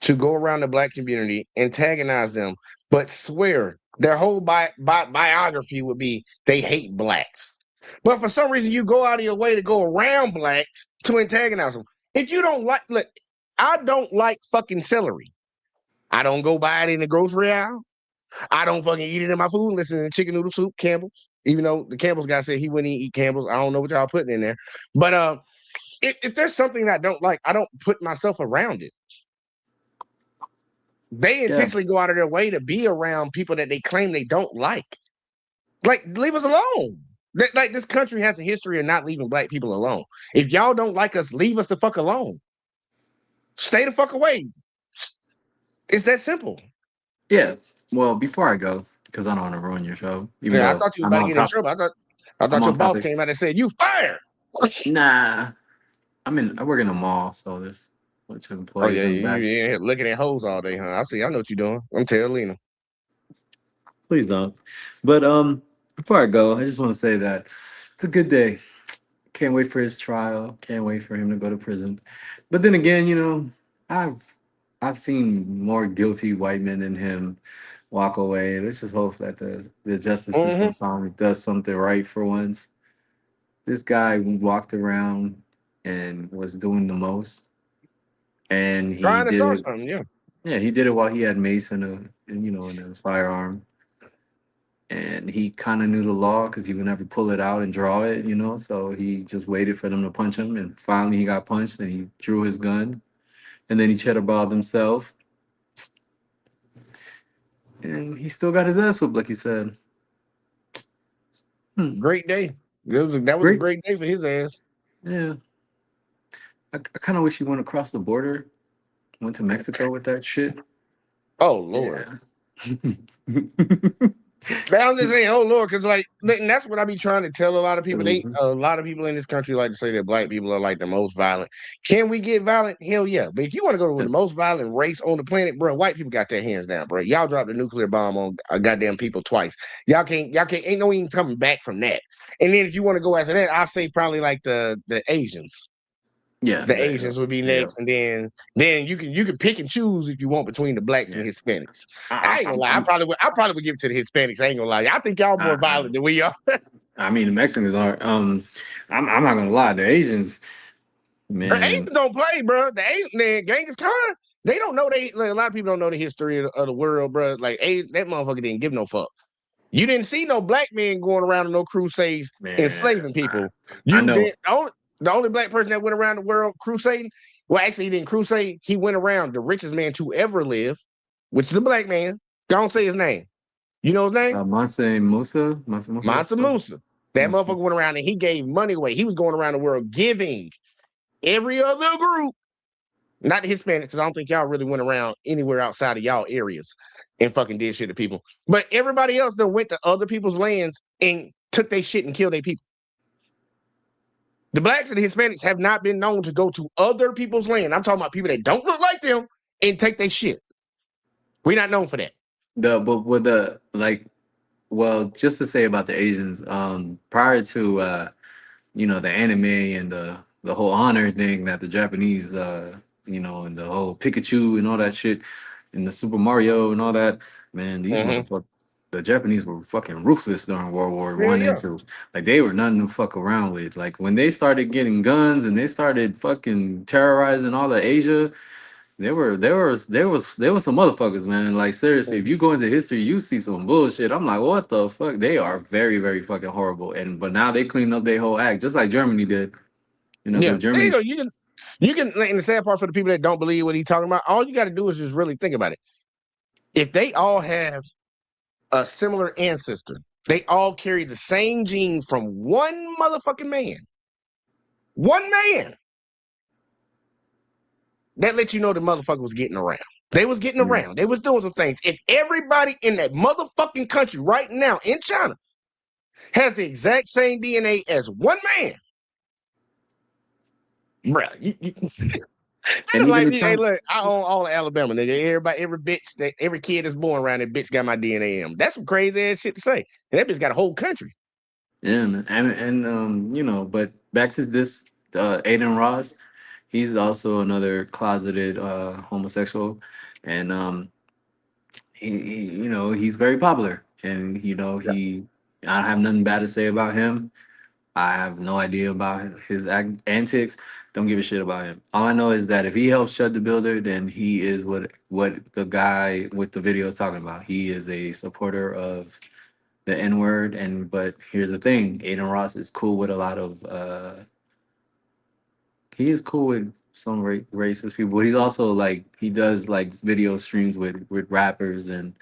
to go around the Black community, antagonize them, but swear their whole biography would be they hate Blacks. But for some reason, you go out of your way to go around Blacks to antagonize them. If you don't like, look, I don't like fucking celery. I don't go buy it in the grocery aisle. I don't fucking eat it in my food. Listen to chicken noodle soup, Campbell's. Even though the Campbell's guy said he wouldn't eat Campbell's. I don't know what y'all putting in there. But if there's something I don't like, I don't put myself around it. They Yeah. intentionally go out of their way to be around people that they claim they don't like. Like, leave us alone. Like, this country has a history of not leaving black people alone. If y'all don't like us, leave us the fuck alone. Stay the fuck away. It's that simple. Yeah. Well, before I go, because I don't want to ruin your show, even Yeah, I though thought you was I'm about to on get in top, trouble. I I'm thought your on boss topic. came out and said, "You fired." Nah, I work in a mall, so there's a bunch of Oh employees yeah, in the you back. in here looking at hoes all day, huh? I see. I know what you're doing. I'm telling Lena. Please don't. But before I go, I just want to say that it's a good day. Can't wait for his trial. Can't wait for him to go to prison. But then again, I've seen more guilty white men than him walk away. Let's just hope that the justice Mm-hmm. system finally does something right for once. This guy walked around and was doing the most, and he Trying to did start it. something, yeah. Yeah, he did it while he had mace and a firearm, and he kind of knew the law because he would never pull it out and draw it. So he just waited for them to punch him, and finally he got punched, and he drew his gun, and then he cheddarballed himself, and he still got his ass whooped, like you said. Great day. That was a Great. great day for his ass. Yeah, I kind of wish he went across the border, went to Mexico with that shit. Oh Lord. Yeah. But I'm just saying, oh Lord, because and that's what I be trying to tell a lot of people. Mhm. A lot of people in this country like to say that black people are like the most violent. Can we get violent? Hell yeah. But if you want to go with the most violent race on the planet, bro, white people got their hands down, bro. Y'all dropped a nuclear bomb on goddamn people twice. Ain't no even coming back from that. And then if you want to go after that, I'll say probably like the Asians. Yeah, The Asians would be yeah. next, and then you can pick and choose if you want between the blacks and Yeah. the Hispanics. I, I ain't gonna I'm, lie, I'm, I probably would give it to the Hispanics. I ain't gonna lie. I think y'all more I, violent than we are. I mean, the Mexicans are. I'm not gonna lie. The Asians, The Asians man. don't play, bro. The Asians, man, Genghis Khan, they don't know a lot of people don't know the history of the world, bro. Like, that motherfucker didn't give no fuck. You didn't see no black men going around on no crusades Man, enslaving people. I You know. did the only black person that went around the world crusading. Well, actually, he didn't crusade. He went around the richest man to ever live, which is a black man. Don't say his name. You know his name? Mansa Musa. Mansa Musa. Mansa Musa. That Mansa- motherfucker went around and he gave money away. He was going around the world giving every other group, not the Hispanics, because I don't think y'all really went around anywhere outside of y'all areas and fucking did shit to people. But everybody else then went to other people's lands and took their shit and killed their people. The blacks and the Hispanics have not been known to go to other people's land. I'm talking about people that don't look like them and take their shit. We're not known for that. But with the well, just to say about the Asians, prior to the anime and the whole honor thing that the Japanese and the whole Pikachu and all that shit and the Super Mario and all that, man, these Mm-hmm. motherfuckers, the Japanese were fucking ruthless during World War Yeah, One yeah. and Two. Like they were nothing to fuck around with. Like when they started getting guns and they started fucking terrorizing all of Asia, there was some motherfuckers, man. Like seriously, if you go into history, you see some bullshit. I'm like, what the fuck? They are very, very fucking horrible. But now they cleaned up their whole act, just like Germany did. Yeah. Because There Germany, you can, and the sad part for the people that don't believe what he's talking about, all you got to do is just really think about it. If they all have a similar ancestor, they all carry the same gene from one motherfucking man. One man. That lets you know the motherfucker was getting around. They was getting yeah. around. They was doing some things. If everybody in that motherfucking country right now in China has the exact same DNA as one man, bruh, And it's even like the me. Hey, China, look, I own all of Alabama, nigga. Every kid that's born around that bitch got my DNA in them. That's some crazy ass shit to say. And that bitch got a whole country. yeah, man. And but back to this, Aiden Ross, he's also another closeted homosexual, and he's very popular, and I have nothing bad to say about him. I have no idea about his antics. Don't give a shit about him. All I know is that if he helps shut the builder, then he is what the guy with the video is talking about. He is a supporter of the N word, but here's the thing: Aiden Ross is cool with a lot of he is cool with some racist people, but he's also like he does like video streams with rappers and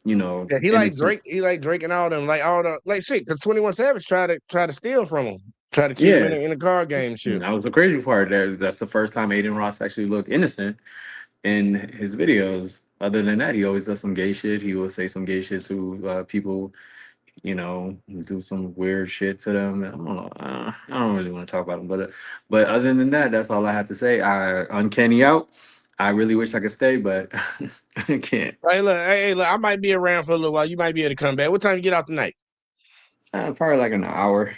you know, Yeah, he and like it's Drake. He like Drake and all them, like all the like shit. Because 21 Savage tried to steal from him, try to cheat him yeah. in the card game shit. That was the crazy part. That's the first time Aiden Ross actually looked innocent in his videos. Other than that, he always does some gay shit. He will say some gay shit to people, you know, do some weird shit to them. I don't know. I don't really want to talk about him, but other than that, that's all I have to say. Uncanny out. I really wish I could stay, but I can't. Hey, look, I might be around for a little while. You might be able to come back. What time you get out tonight? Probably like an hour.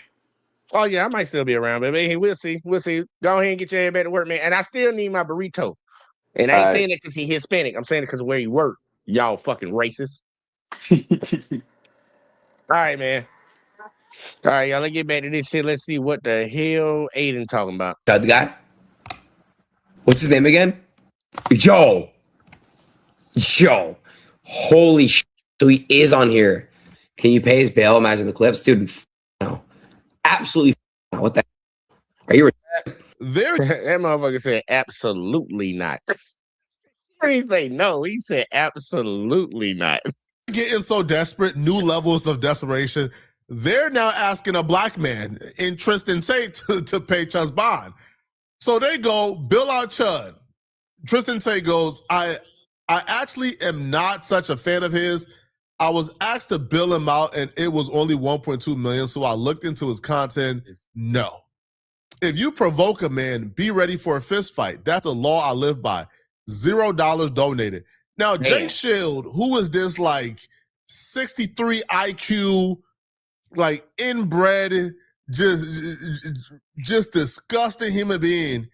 Oh yeah, I might still be around, but hey, we'll see. We'll see. Go ahead and get your head back to work, man. And I still need my burrito. And I ain't saying that because he Hispanic. I'm saying it because of where he work. Y'all fucking racist. All right, man. All right, y'all. Let's get back to this shit. Let's see what the hell Aiden talking about. The guy? What's his name again? Yo. Holy shit. So he is on here. Can you pay his bail? Imagine the clips. Dude, no. Absolutely what the are you There that motherfucker said absolutely not. He didn't say no. He said absolutely not. getting so desperate, new levels of desperation. They're now asking a black man in Tristan Tate to pay Chud's bond. So they go bill out Chud. Tristan Tate goes, I actually am not such a fan of his. I was asked to bill him out and it was only 1.2 million. So I looked into his content. No. If you provoke a man, be ready for a fist fight. That's the law I live by. $0 donated. Now, Jake Shield, who is this like 63 IQ, like inbred, just disgusting human being,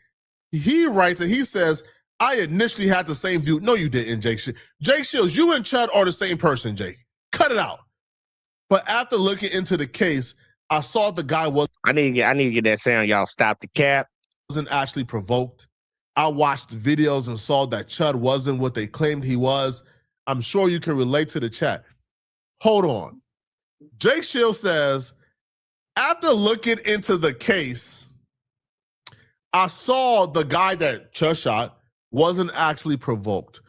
he writes and he says, I initially had the same view. No, you didn't, Jake Shields. Jake Shields, you and Chud are the same person, Jake. Cut it out. But after looking into the case, I saw the guy was. I need to get that sound, y'all. Stop the cap. Wasn't actually provoked. I watched videos and saw that Chud wasn't what they claimed he was. I'm sure you can relate to the chat. Hold on. Jake Shields says, after looking into the case, I saw the guy that Chud shot wasn't actually provoked.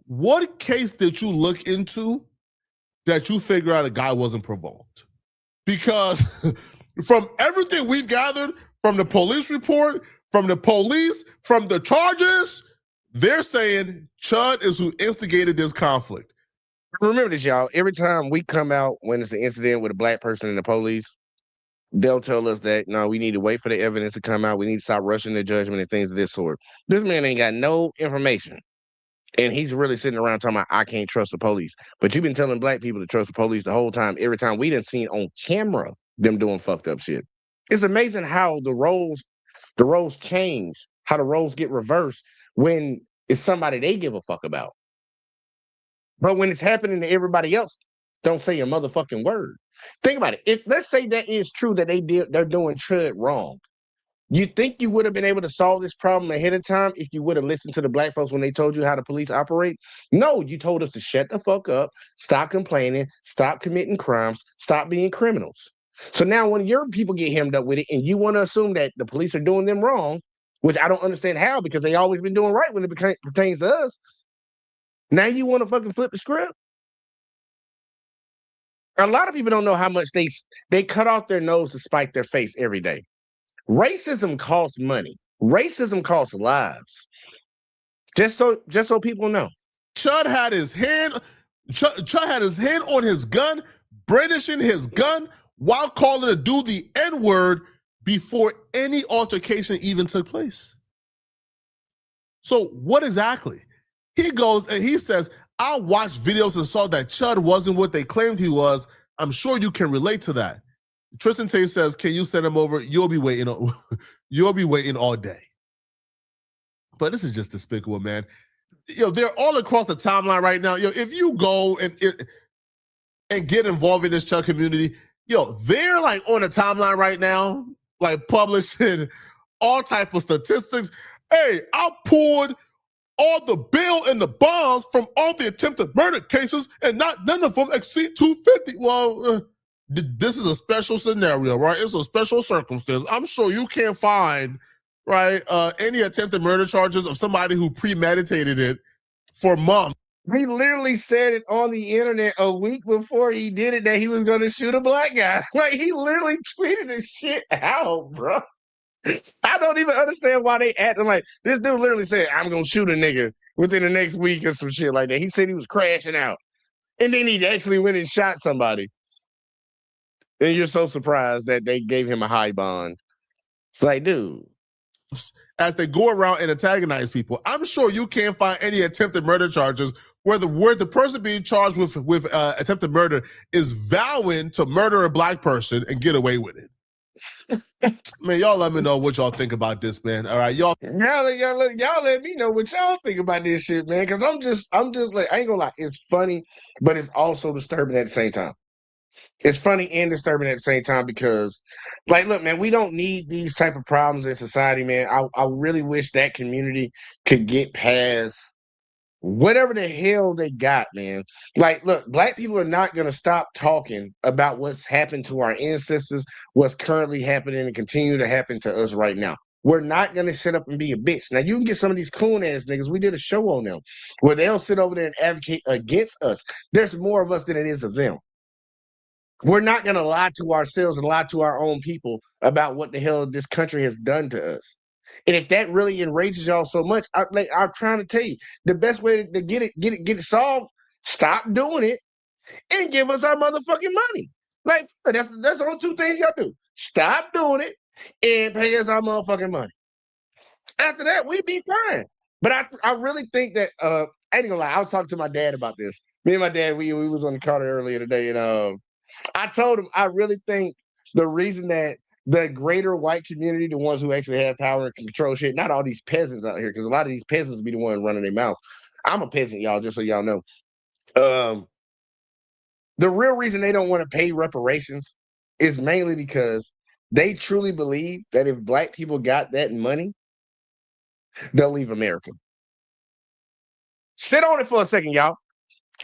What case did you look into that you figure out a guy wasn't provoked? Because from everything we've gathered, from the police report, from the police, from the charges, they're saying Chud is who instigated this conflict. Remember this, y'all. Every time we come out when it's an incident with a black person and the police, they'll tell us that, no, we need to wait for the evidence to come out. We need to stop rushing the judgment and things of this sort. This man ain't got no information. And he's really sitting around talking about, I can't trust the police. But you've been telling black people to trust the police the whole time. Every time we done seen on camera them doing fucked up shit. It's amazing how the roles change, how the roles get reversed when it's somebody they give a fuck about. But when it's happening to everybody else, don't say a motherfucking word. Think about it. If let's say that is true that they're doing Chud wrong, you think you would have been able to solve this problem ahead of time if you would have listened to the black folks when they told you how the police operate? No, you told us to shut the fuck up, stop complaining, stop committing crimes, stop being criminals. So now when your people get hemmed up with it and you want to assume that the police are doing them wrong, which I don't understand how, because they always been doing right when it pertains to us. Now you want to fucking flip the script? A lot of people don't know how much they cut off their nose to spite their face every day. Racism costs money. Racism costs lives. Just so people know. Chud had his hand on his gun, brandishing his gun while calling a dude the N-word before any altercation even took place. So what exactly? He goes and he says, I watched videos and saw that Chud wasn't what they claimed he was. I'm sure you can relate to that. Tristan Tate says, can you send him over? You'll be waiting all day. But this is just despicable, man. They're all across the timeline right now. If you go and get involved in this Chud community, they're like on the timeline right now, like publishing all type of statistics. Hey, I pulled all the bail and the bonds from all the attempted murder cases, and none of them exceed 250. Well, this is a special scenario, right? It's a special circumstance. I'm sure you can't find right? Any attempted murder charges of somebody who premeditated it for months. He literally said it on the internet a week before he did it that he was going to shoot a black guy. Like, he literally tweeted the shit out, bro. I don't even understand why they acting like this dude literally said, I'm going to shoot a nigga within the next week or some shit like that. He said he was crashing out. And then he actually went and shot somebody. And you're so surprised that they gave him a high bond. It's like, dude. As they go around and antagonize people, I'm sure you can't find any attempted murder charges where the person being charged with attempted murder is vowing to murder a black person and get away with it. Man, y'all let me know what y'all think about this, man. All right, y'all let me know what y'all think about this shit, man. Because I'm just like, I ain't gonna lie, it's funny, but it's also disturbing at the same time. It's funny and disturbing at the same time because, like, look, man, we don't need these type of problems in society, man. I really wish that community could get past whatever the hell they got, man. Like, look, black people are not going to stop talking about what's happened to our ancestors, what's currently happening and continue to happen to us right now. We're not going to sit up and be a bitch. Now, you can get some of these coon-ass niggas. We did a show on them where they'll sit over there and advocate against us. There's more of us than it is of them. We're not going to lie to ourselves and lie to our own people about what the hell this country has done to us. And if that really enrages y'all so much, I'm trying to tell you, the best way to get it solved, stop doing it and give us our motherfucking money. Like, that's the only two things y'all do. Stop doing it and pay us our motherfucking money. After that, we'd be fine. But I really think that, I ain't gonna lie, I was talking to my dad about this. Me and my dad, we was on the car earlier today, and I told him I really think the reason that the greater white community, the ones who actually have power and control shit, not all these peasants out here, because a lot of these peasants be the ones running their mouth. I'm a peasant, y'all, just so y'all know. The real reason they don't want to pay reparations is mainly because they truly believe that if black people got that money, they'll leave America. Sit on it for a second, y'all.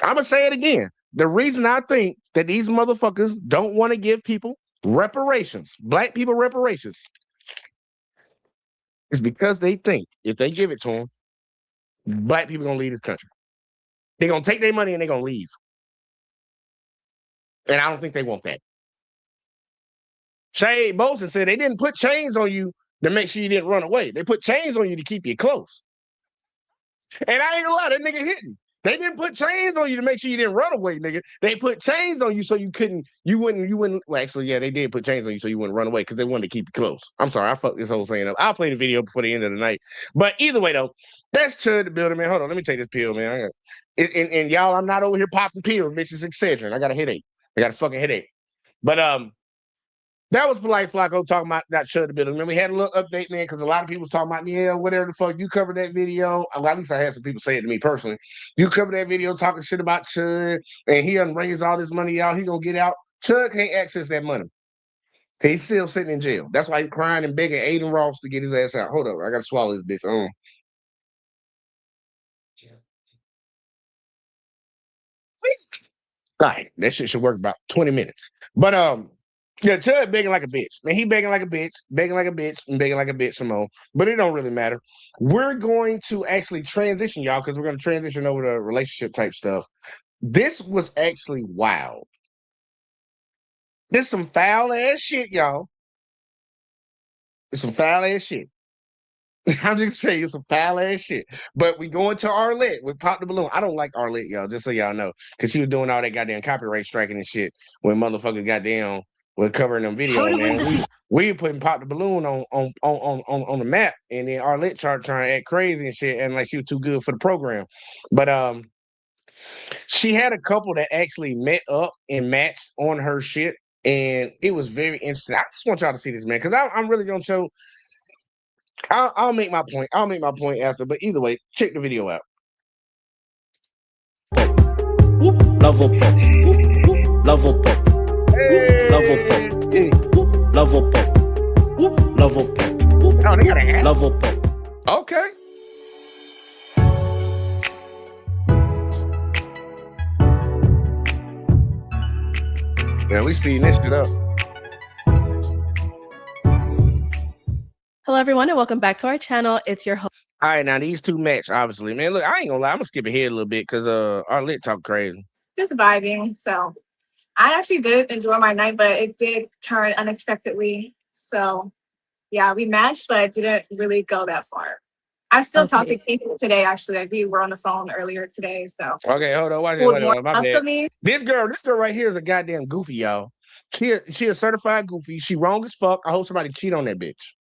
I'm going to say it again. The reason I think that these motherfuckers don't want to give people reparations, black people reparations, is because they think if they give it to them, black people going to leave this country. They're going to take their money and they're going to leave. And I don't think they want that. Shay Bolson said they didn't put chains on you to make sure you didn't run away. They put chains on you to keep you close. And I ain't gonna lie, that nigga hitting. They didn't put chains on you to make sure you didn't run away, nigga. They put chains on you so you wouldn't. Well, actually, yeah, they did put chains on you so you wouldn't run away because they wanted to keep you close. I'm sorry, I fucked this whole thing up. I'll play the video before the end of the night. But either way, though, that's Chud the Builder, man. Hold on, let me take this pill, man. And y'all, I'm not over here popping pills, bitch. It's Excedrin. I got a headache. I got a fucking headache. But that was Polite Flacco talking about that Chud the Builder. And then we had a little update, man, because a lot of people was talking about, yeah, whatever the fuck, you covered that video. At least I had some people say it to me personally. You covered that video talking shit about Chud, and he done raised all this money out. He gonna get out. Chud can't access that money. He's still sitting in jail. That's why he's crying and begging Aiden Ross to get his ass out. Hold up, I gotta swallow this bitch. All right, that shit should work about 20 minutes. But yeah, Chud begging like a bitch. Man, he begging like a bitch, and begging like a bitch some more. But it don't really matter. We're going to actually transition, y'all, because we're going to transition over to relationship type stuff. This was actually wild. This some foul ass shit, y'all. It's some foul ass shit. I'm just saying, it's some foul ass shit. But we going to Arlette with Pop the Balloon. I don't like Arlette, y'all, just so y'all know, because she was doing all that goddamn copyright striking and shit when motherfuckers goddamn were covering them videos, man. We putting Pop the Balloon on the map, and then Arlette trying to act crazy and shit, and like she was too good for the program. But she had a couple that actually met up and matched on her shit, and it was very interesting. I just want y'all to see this, man, because I'm really gonna show. I'll make my point. I'll make my point after. But either way, check the video out. Love up, love up, love up, love up, love up. Oh, they got an ad. Love up. Okay. Yeah, we speeding this shit up. Hello, everyone, and welcome back to our channel. It's your host. All right, now these two match, obviously, man. Look, I ain't gonna lie, I'm gonna skip ahead a little bit because our lit talk crazy. Just vibing. So I actually did enjoy my night, but it did turn unexpectedly. So yeah, we matched, but it didn't really go that far. I still talked to people today, actually. Like, we were on the phone earlier today. So Okay, hold on, watch it. My bad. to me. This girl right here is a goddamn goofy, y'all. She a certified goofy. She wrong as fuck. I hope somebody cheat on that bitch.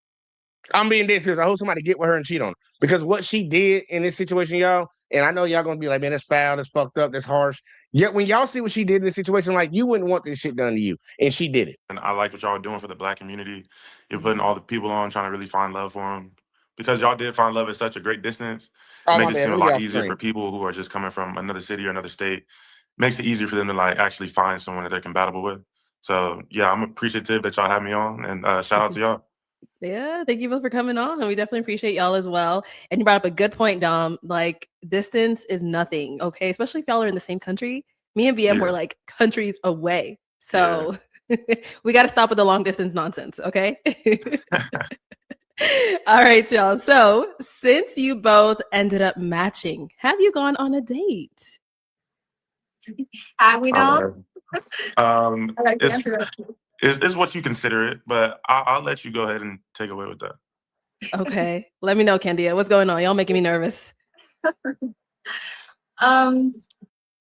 I'm being dead serious. I hope somebody get with her and cheat on her. Because what she did in this situation, y'all, and I know y'all gonna be like, man, that's foul, that's fucked up, that's harsh. Yet when y'all see what she did in this situation, like, you wouldn't want this shit done to you. And she did it. And I like what y'all are doing for the Black community. You're putting all the people on, trying to really find love for them. Because y'all did find love at such a great distance. It makes it seem a lot easier for people who are just coming from another city or another state. Makes it easier for them to like actually find someone that they're compatible with. So yeah, I'm appreciative that y'all have me on, and shout out to y'all. Yeah, thank you both for coming on, and we definitely appreciate y'all as well. And you brought up a good point, Dom. Like, distance is nothing, okay? Especially if y'all are in the same country. Me and BM were like countries away, so we got to stop with the long distance nonsense, okay? All right, y'all. So since you both ended up matching, have you gone on a date? Have we done? It's what you consider it, but I'll let you go ahead and take away with that. Okay, let me know, Candia. What's going on? Y'all making me nervous. Now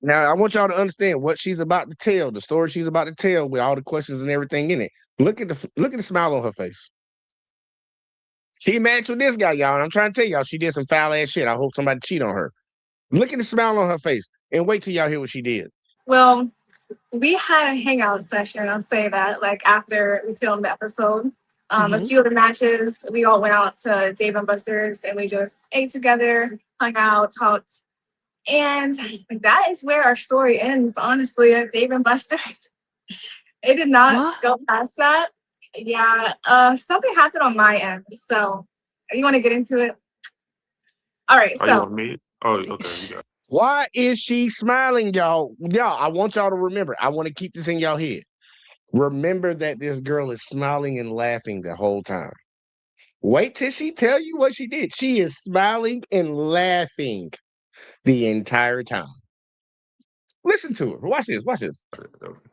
I want y'all to understand what she's about to tell, the story she's about to tell with all the questions and everything in it. Look at the smile on her face. She matched with this guy, y'all. And I'm trying to tell y'all, she did some foul ass shit. I hope somebody cheat on her. Look at the smile on her face and wait till y'all hear what she did. Well, we had a hangout session, I'll say that, like after we filmed the episode. A few of the matches, we all went out to Dave & Buster's and we just ate together, hung out, talked. And that is where our story ends, honestly, at Dave & Buster's. It did not go past that. Yeah, something happened on my end. So you want to get into it? All right, you want me? Oh, okay, you got it. Why is she smiling, y'all? Y'all, I want y'all to remember. I want to keep this in y'all head. Remember that this girl is smiling and laughing the whole time. Wait till she tell you what she did. She is smiling and laughing the entire time. Listen to her. Watch this. Watch this.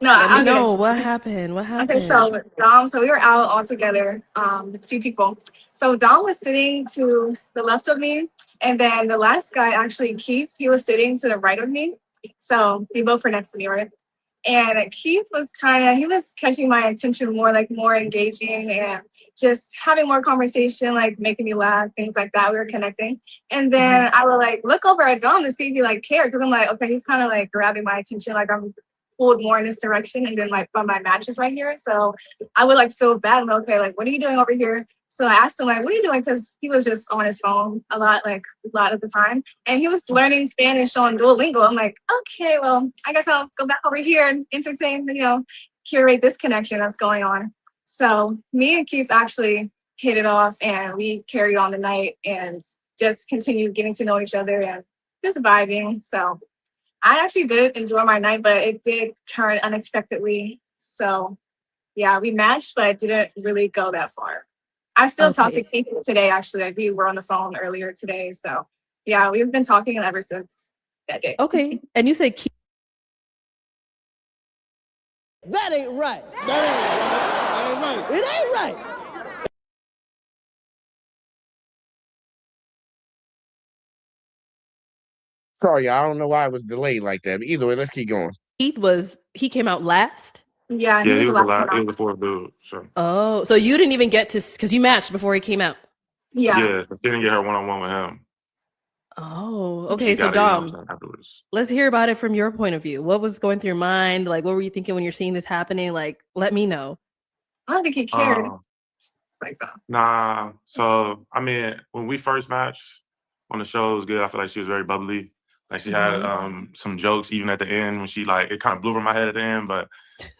No, I know what happened. What happened? Okay, so Dom, so we were out all together, a few people. So Dom was sitting to the left of me, and then the last guy, actually Keith, he was sitting to the right of me. So they both were next to me, right? And Keith was he was catching my attention more, like more engaging and just having more conversation, like making me laugh, things like that. We were connecting. And then I would like look over at Dom to see if he like cared, because I'm like, okay, he's kind of like grabbing my attention, like I'm pulled more in this direction, and then like but my match is right here. So I would like feel bad. I'm like, okay, like what are you doing over here? So I asked him like, what are you doing? Because he was just on his phone a lot of the time. And he was learning Spanish on Duolingo. I'm like, okay, well, I guess I'll go back over here and entertain, curate this connection that's going on. So me and Keith actually hit it off, and we carried on the night and just continued getting to know each other and just vibing. So I actually did enjoy my night, but it did turn unexpectedly. So yeah, we matched, but it didn't really go that far. I still talked to Keith today, actually. Like, we were on the phone earlier today. So yeah, we've been talking ever since that day. Okay. And you said Keith. That ain't right. That ain't right. It ain't right. Sorry, y'all. I don't know why it was delayed like that. But either way, let's keep going. He came out last? Yeah, he was the last. He was the fourth dude. So. Oh, so you didn't even get to, because you matched before he came out. Yeah, I didn't get her one-on-one with him. Oh, okay. So Dom, let's hear about it from your point of view. What was going through your mind? Like, what were you thinking when you're seeing this happening? Like, let me know. I don't think he cared. Nah. So I mean, when we first matched on the show, it was good. I feel like she was very bubbly. Like she had some jokes even at the end when she like it kind of blew over my head at the end, but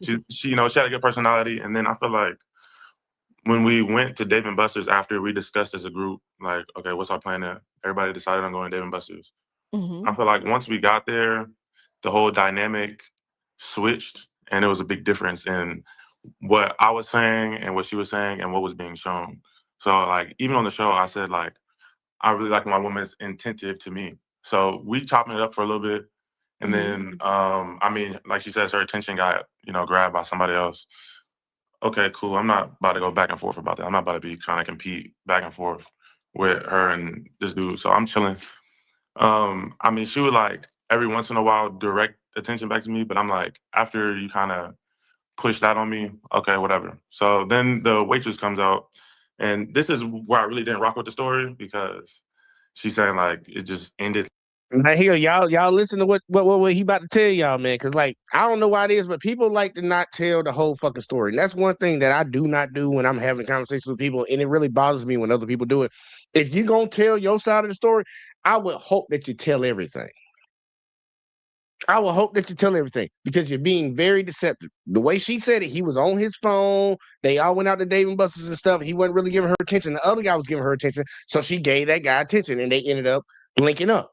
she she had a good personality. And then I feel like when we went to Dave & Buster's after we discussed as a group, like, okay, what's our plan there? Everybody decided on going to Dave & Buster's. I feel like once we got there, the whole dynamic switched, and it was a big difference in what I was saying and what she was saying and what was being shown. So like even on the show, I said like I really like when my woman's attentive to me. So we chopping it up for a little bit, and then I mean, like she says, her attention got grabbed by somebody else. Okay, cool. I'm not about to go back and forth about that. I'm not about to be trying to compete back and forth with her and this dude. So I'm chilling. I mean, she would like every once in a while direct attention back to me, but I'm like, after you kind of push that on me, okay, whatever. So then the waitress comes out, and this is where I really didn't rock with the story because she's saying like it just ended. Now here, y'all listen to what he about to tell y'all, man. Cause like I don't know why it is, but people like to not tell the whole fucking story. And that's one thing that I do not do when I'm having conversations with people, and it really bothers me when other people do it. If you're gonna tell your side of the story, I would hope that you tell everything. I will hope that you tell everything because you're being very deceptive. The way she said it, he was on his phone. They all went out to Dave and Buster's and stuff. He wasn't really giving her attention. The other guy was giving her attention. So she gave that guy attention and they ended up linking up.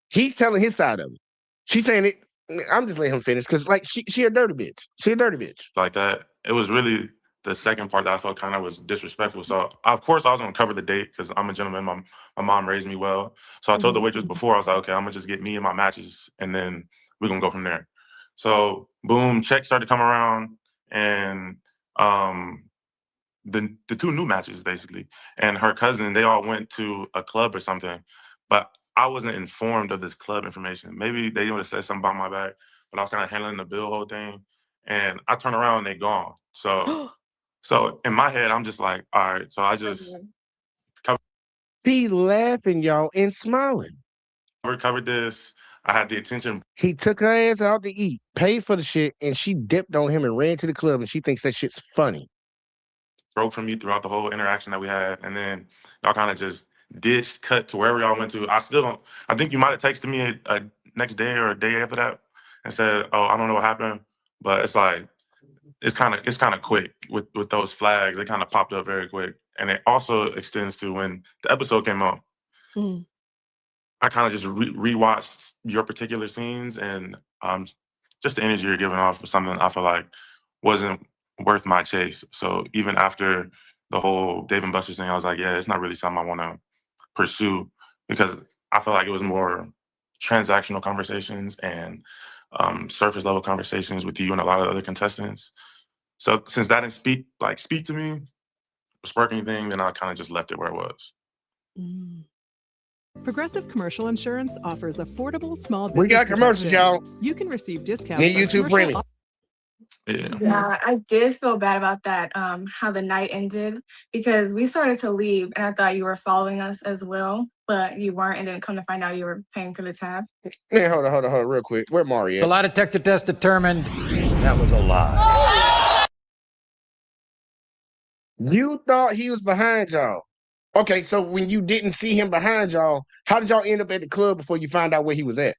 He's telling his side of it. She's saying it. I'm just letting him finish because like she a dirty bitch. She a dirty bitch. Like that. It was really the second part that I felt kind of was disrespectful. So of course I was gonna cover the date because I'm a gentleman. My mom raised me well. So I told the waitress before, I was like, okay, I'm gonna just get me and my matches and then we're gonna go from there. So boom, checks started to come around and the two new matches basically and her cousin, they all went to a club or something. But I wasn't informed of this club information. Maybe they would have said something about my back, but I was kind of handling the bill whole thing. And I turn around and they gone. So in my head, I'm just like, all right. So I just Be laughing, y'all, and smiling. covered this. I had the attention. He took her ass out to eat, paid for the shit, and she dipped on him and ran to the club, and she thinks that shit's funny. Broke from me throughout the whole interaction that we had. And then y'all kind of just ditched, cut to wherever y'all went to. I still don't. I think you might have texted me a next day or a day after that and said, "Oh, I don't know what happened," but it's like it's kind of quick with those flags. They kind of popped up very quick, and it also extends to when the episode came out. I kind of just rewatched your particular scenes, and just the energy you're giving off was something I feel like wasn't worth my chase. So even after the whole Dave and Buster's thing, I was like, yeah, it's not really something I want to pursue because I feel like it was more transactional conversations and surface level conversations with you and a lot of other contestants. So since that didn't speak to me, spark anything, then I kind of just left it where it was. Progressive Commercial Insurance offers affordable small business. We got commercials, y'all. You can receive discounts. Need YouTube Premium. Yeah, I did feel bad about that, how the night ended, because we started to leave and I thought you were following us as well, but you weren't, and then come to find out you were paying for the tab. Yeah, hold on, real quick. Where Mario? The lie detector test determined that was a lie. You thought he was behind y'all. Okay, so when you didn't see him behind y'all, how did y'all end up at the club before you found out where he was at?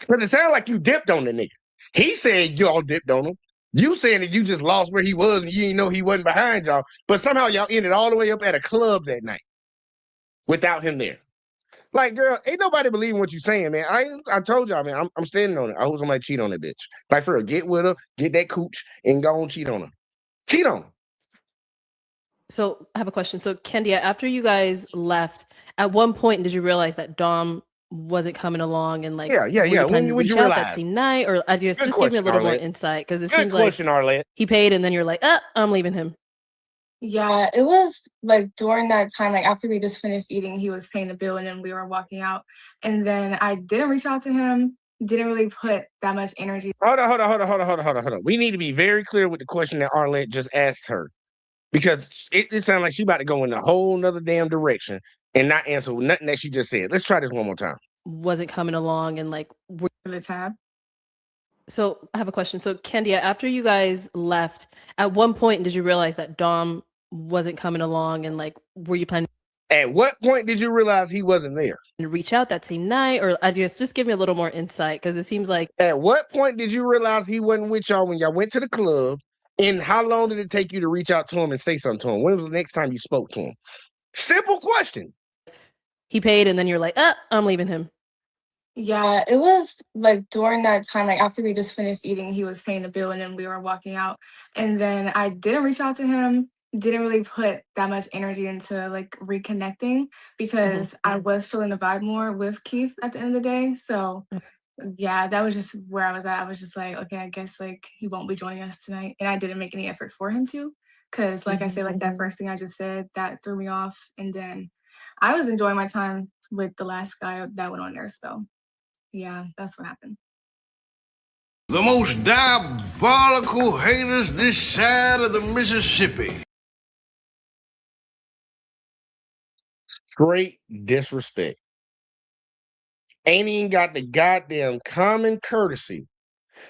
Because it sounded like you dipped on the nigga. He said y'all dipped on him. You saying that you just lost where he was and you didn't know he wasn't behind y'all, but somehow y'all ended all the way up at a club that night without him there. Like, girl, ain't nobody believing what you saying, man. I told y'all, man, I'm standing on it. I hope somebody cheat on that bitch. Like, for real, get with her, get that cooch, and go and cheat on her. Cheat on her. So I have a question. So Kendia, after you guys left, at one point did you realize that Dom wasn't coming along and like Yeah. When When you out realize? that same night, or I just give me a little more insight because it seems question, like Arlette. he paid and then you're like, I'm leaving him. Yeah, it was like during that time, like after we just finished eating, he was paying the bill and then we were walking out. And then I didn't reach out to him, didn't really put that much energy. Hold on. We need to be very clear with the question that Arlette just asked her. Because it sounds like she about to go in a whole nother damn direction and not answer nothing that she just said. Let's try this one more time. Wasn't coming along and like for the tab. So I have a question. So Kendia, after you guys left, at one point did you realize that Dom wasn't coming along and like were you planning? At what point did you realize he wasn't there? To reach out that same night, or I just give me a little more insight because it seems like. At what point did you realize he wasn't with y'all when y'all went to the club? And how long did it take you to reach out to him and say something to him? When was the next time you spoke to him? Simple question. He paid and then you're like, I'm leaving him. Yeah, it was like during that time, like after we just finished eating, he was paying the bill and then we were walking out. And then I didn't reach out to him, didn't really put that much energy into like reconnecting because I was feeling the vibe more with Keith at the end of the day. So yeah, that was just where I was at. I was just like, okay, I guess like he won't be joining us tonight. And I didn't make any effort for him to. Cause like I said, like that first thing I just said, that threw me off. And then I was enjoying my time with the last guy that went on there. So yeah, that's what happened. The most diabolical haters this side of the Mississippi. Great disrespect. Ain't even got the goddamn common courtesy.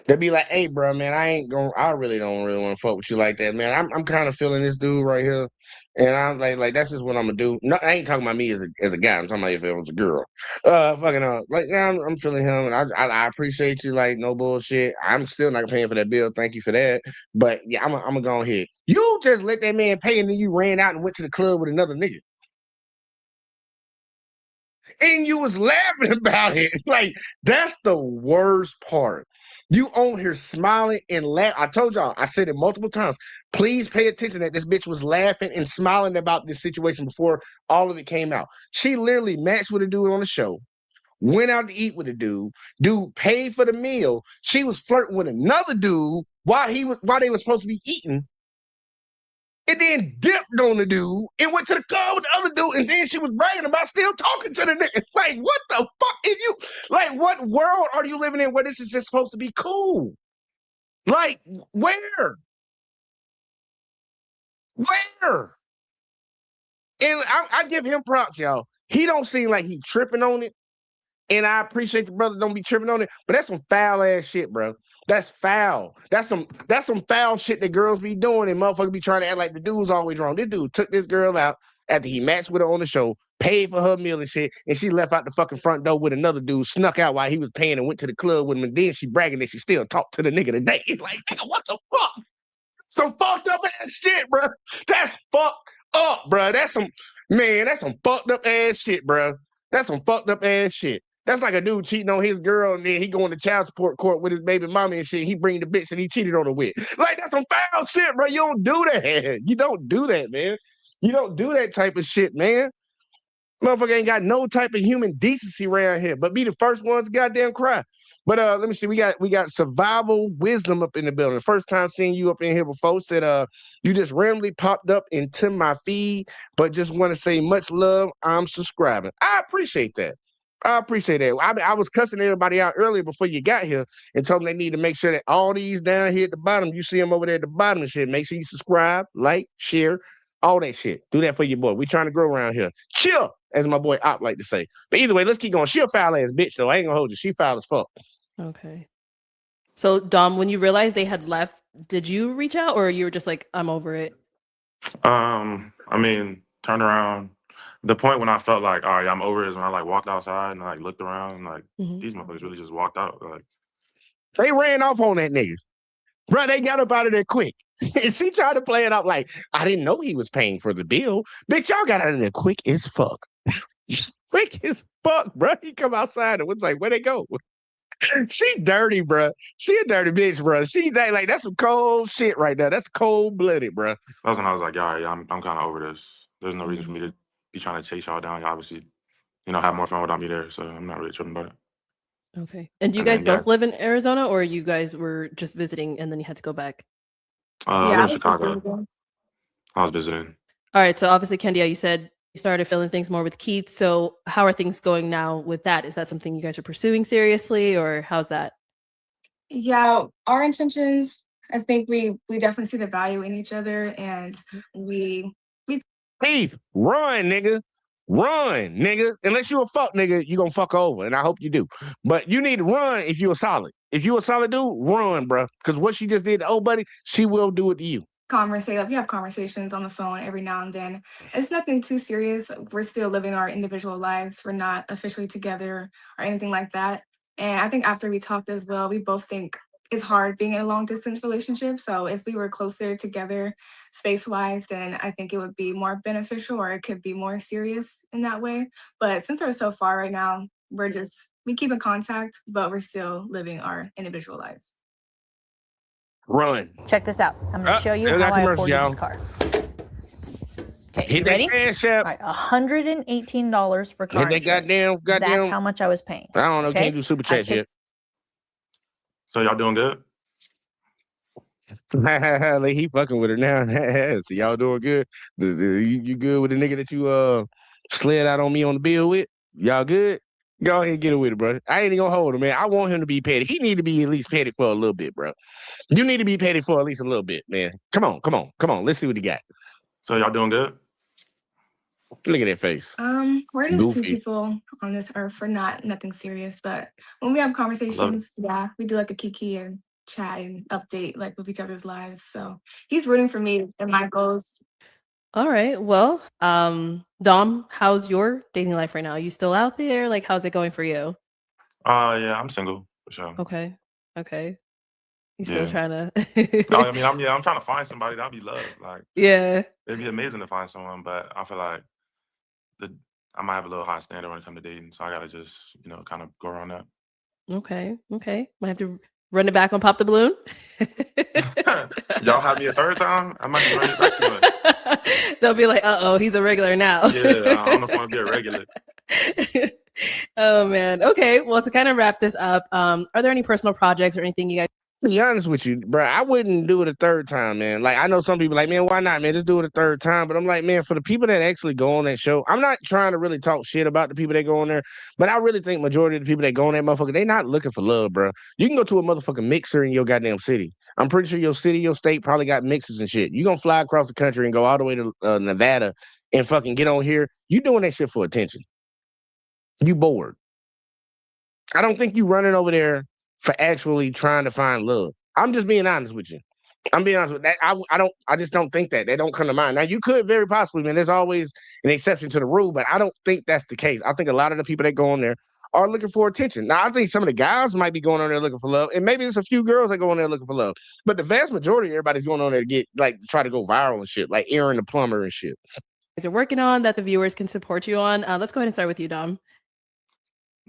They'll be like, hey, bro, man, I really don't really want to fuck with you like that, man. I'm kind of feeling this dude right here. And I'm like, that's just what I'm gonna do. No, I ain't talking about me as a guy. I'm talking about if it was a girl. Like, now I'm feeling him, and I appreciate you, like, no bullshit. I'm still not paying for that bill. Thank you for that. But yeah, I'm gonna go ahead. You just let that man pay, and then you ran out and went to the club with another nigga. And you was laughing about it. Like, that's the worst part. You on here smiling and laugh. I told y'all, I said it multiple times. Please pay attention that this bitch was laughing and smiling about this situation before all of it came out. She literally matched with a dude on the show, went out to eat with a dude paid for the meal. She was flirting with another dude while they were supposed to be eating. And then dipped on the dude and went to the club with the other dude, and then she was bragging about still talking to the nigga. Like, what the fuck is you? Like, what world are you living in where this is just supposed to be cool? Like, where? Where? And I give him props, y'all. He don't seem like he tripping on it. And I appreciate the brother don't be tripping on it, but that's some foul ass shit, bro. That's foul. That's some foul shit that girls be doing, and motherfuckers be trying to act like the dude's always wrong. This dude took this girl out after he matched with her on the show, paid for her meal and shit, and she left out the fucking front door with another dude, snuck out while he was paying and went to the club with him, and then she bragging that she still talked to the nigga today. It's like, nigga, what the fuck? Some fucked up ass shit, bro. That's fucked up, bro. That's some fucked up ass shit, bro. That's some fucked up ass shit. That's like a dude cheating on his girl and then he going to child support court with his baby mama and shit. He bring the bitch that he cheated on her with. Like, that's some foul shit, bro. You don't do that. You don't do that, man. You don't do that type of shit, man. Motherfucker ain't got no type of human decency around here, but be the first ones to goddamn cry. But let me see. We got survival wisdom up in the building. First time seeing you up in here before. Said you just randomly popped up into my feed, but just want to say much love. I'm subscribing. I appreciate that. I appreciate that. I was cussing everybody out earlier before you got here and told them they need to make sure that all these down here at the bottom, you see them over there at the bottom and shit. Make sure you subscribe, like, share, all that shit. Do that for your boy. We trying to grow around here. Chill, as my boy Op like to say. But either way, let's keep going. She a foul ass bitch, though. I ain't gonna hold you. She foul as fuck. Okay. So Dom, when you realized they had left, did you reach out or you were just like, I'm over it? I mean, turned around. The point when I felt like, all right, I'm over it is when I like walked outside and I like looked around and like these motherfuckers really just walked out. Like, they ran off on that nigga. Bro, they got up out of there quick. And she tried to play it up like, I didn't know he was paying for the bill. Bitch, y'all got out of there quick as fuck. Quick as fuck, bro. He come outside and was like, where'd they go? She dirty, bro. She a dirty bitch, bro. She like that's some cold shit right there. That's cold blooded, bro. That's when I was like, all right, I'm kind of over this. There's no reason for me to be trying to chase y'all down. Y'all obviously, have more fun without me there. So I'm not really tripping about it. Okay. And do you guys both live in Arizona or you guys were just visiting and then you had to go back? I live in Chicago. I was visiting. All right. So obviously, Kendia, you said you started feeling things more with Keith. So how are things going now with that? Is that something you guys are pursuing seriously or how's that? Yeah, our intentions, I think we definitely see the value in each other and we Keith, run, nigga. Run, nigga. Unless you a fuck nigga, you gonna fuck over, and I hope you do. But you need to run if you a solid. If you a solid dude, run, bro. Because what she just did to old buddy, she will do it to you. we have conversations on the phone every now and then. It's nothing too serious. We're still living our individual lives. We're not officially together or anything like that. And I think after we talked as well, we both think it's hard being in a long distance relationship. So if we were closer together space wise, then I think it would be more beneficial or it could be more serious in that way. But since we're so far right now, we keep in contact, but we're still living our individual lives. Run. Check this out. I'm going to show you still how got I commercials, afforded y'all. this car. Okay, Hit you that ready? cash app. All right, $118 for car Hit that insurance. goddamn. That's how much I was paying. I don't know. Okay? Can't do super I chats yet. So y'all doing good? Like, he fucking with her now. So y'all doing good? You good with the nigga that you slid out on me on the bill with? Y'all good? Go ahead and get it with it, brother. I ain't even gonna hold him, man. I want him to be petty. He need to be at least petty for a little bit, bro. You need to be petty for at least a little bit, man. Come on. Let's see what he got. So y'all doing good? Look at that face. We're just two Goofy. people on this earth for nothing serious, but when we have conversations, yeah, we do like a kiki and chat and update like with each other's lives. So he's rooting for me and my goals. All right. Well, Dom, how's your dating life right now? Are you still out there? Like, how's it going for you? Yeah, I'm single for sure. Okay. You Yeah. still trying to? I mean, I'm trying to find somebody that'll be love. Like, Yeah. it'd be amazing to find someone, but I feel like I might have a little high standard when it comes to dating, so I gotta just kind of go around that. Okay. Might have to run it back on Pop the Balloon. Y'all have me a third time? I might be running it back to it. They'll be like, he's a regular now. Yeah, I don't know if I want to be a regular. Oh man. Okay. Well, to kind of wrap this up, are there any personal projects or anything you guys? To be honest with you, bro, I wouldn't do it a third time, man. Like, I know some people like, man, why not, man? Just do it a third time. But I'm like, man, for the people that actually go on that show, I'm not trying to really talk shit about the people that go on there, but I really think majority of the people that go on that motherfucker, they not looking for love, bro. You can go to a motherfucking mixer in your goddamn city. I'm pretty sure your city, your state probably got mixers and shit. You gonna fly across the country and go all the way to Nevada and fucking get on here. You doing that shit for attention. You bored. I don't think you running over there for actually trying to find love. I'm just being honest with you. I'm being honest with that. I just don't think that. They don't come to mind. Now, you could very possibly, man. There's always an exception to the rule, but I don't think that's the case. I think a lot of the people that go on there are looking for attention. Now, I think some of the guys might be going on there looking for love, and maybe there's a few girls that go on there looking for love. But the vast majority of everybody's going on there to get, like, try to go viral and shit, like Aaron the plumber and shit. Are working on that the viewers can support you on? Let's go ahead and start with you, Dom.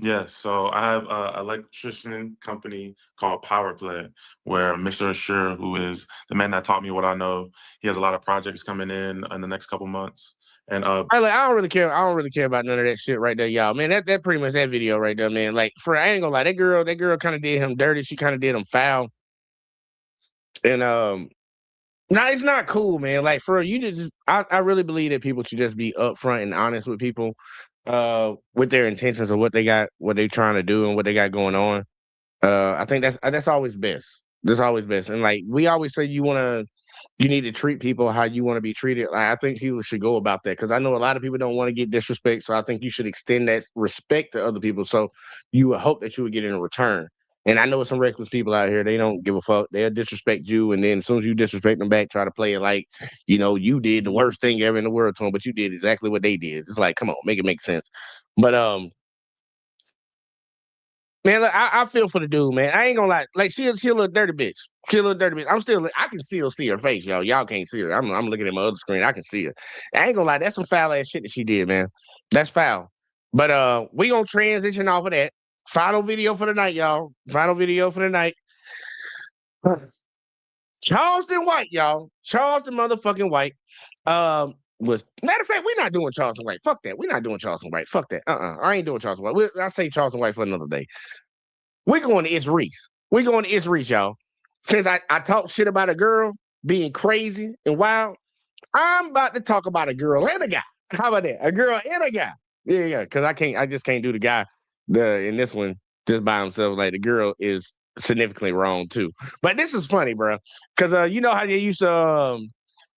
Yeah, so I have an electrician company called Power Play, where Mr. Assure, who is the man that taught me what I know, he has a lot of projects coming in the next couple months. And I don't really care. I don't really care about none of that shit right there, y'all. Man, that pretty much that video right there, man. Like, I ain't gonna lie, that girl kind of did him dirty. She kind of did him foul. And nah, it's not cool, man. Like, for you just, I really believe that people should just be upfront and honest with people, with their intentions of what they trying to do and what they got going on. I think that's always best. That's always best. And like we always say, you need to treat people how you want to be treated. Like, I think people should go about that, because I know a lot of people don't want to get disrespect. So I think you should extend that respect to other people. So you would hope that you would get in return. And I know some reckless people out here, they don't give a fuck. They'll disrespect you. And then as soon as you disrespect them back, try to play it like, you did the worst thing ever in the world to them, but you did exactly what they did. It's like, come on, make it make sense. But, man, look, I feel for the dude, man. I ain't gonna lie. Like, she a little dirty bitch. She a little dirty bitch. I can still see her face, y'all. Y'all can't see her. I'm looking at my other screen. I can see her. I ain't gonna lie. That's some foul ass shit that she did, man. That's foul. But we gonna transition off of that. Final video for the night, y'all. Final video for the night. Charleston White, y'all. Charleston motherfucking White. Was matter of fact, we're not doing Charleston White. Fuck that. We're not doing Charleston White. Fuck that. I ain't doing Charleston White. I say Charleston White for another day. We're going to It's Reese. We're going to It's Reese, y'all. Since I talked shit about a girl being crazy and wild, I'm about to talk about a girl and a guy. How about that? A girl and a guy. Yeah. Because I just can't do the guy in this one just by himself. Like, the girl is significantly wrong too. But this is funny, bro. Because you know how they used to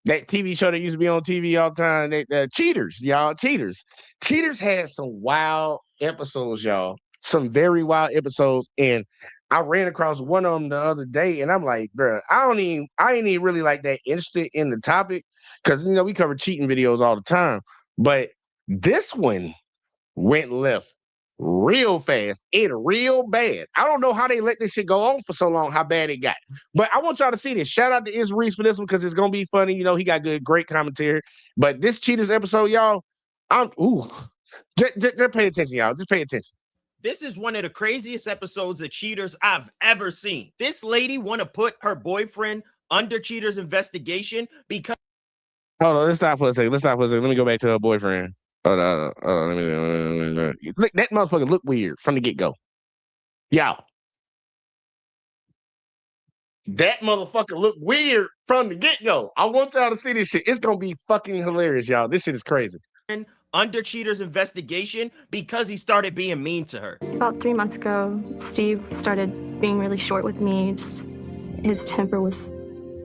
that TV show that used to be on TV all the time, Cheaters, y'all. Cheaters had some wild episodes, y'all. Some very wild episodes, and I ran across one of them the other day, and I'm like, bro, I ain't even really like that interested in the topic, because we cover cheating videos all the time, but this one went left real fast and real bad. I don't know how they let this shit go on for so long, how bad it got. But I want y'all to see this. Shout out to Is Reese for this one, because it's gonna be funny. He got great commentary. But this Cheaters episode, y'all, just pay attention, y'all. Just pay attention. This is one of the craziest episodes of Cheaters I've ever seen. This lady want to put her boyfriend under Cheaters investigation because... Hold on, let's stop for a second. Let me go back to her boyfriend. Hold on. Look, that motherfucker look weird from the get-go. Y'all. That motherfucker look weird from the get-go. I want y'all to see this shit. It's gonna be fucking hilarious, y'all. This shit is crazy. Under Cheaters investigation because he started being mean to her. About 3 months ago, Steve started being really short with me. Just his temper was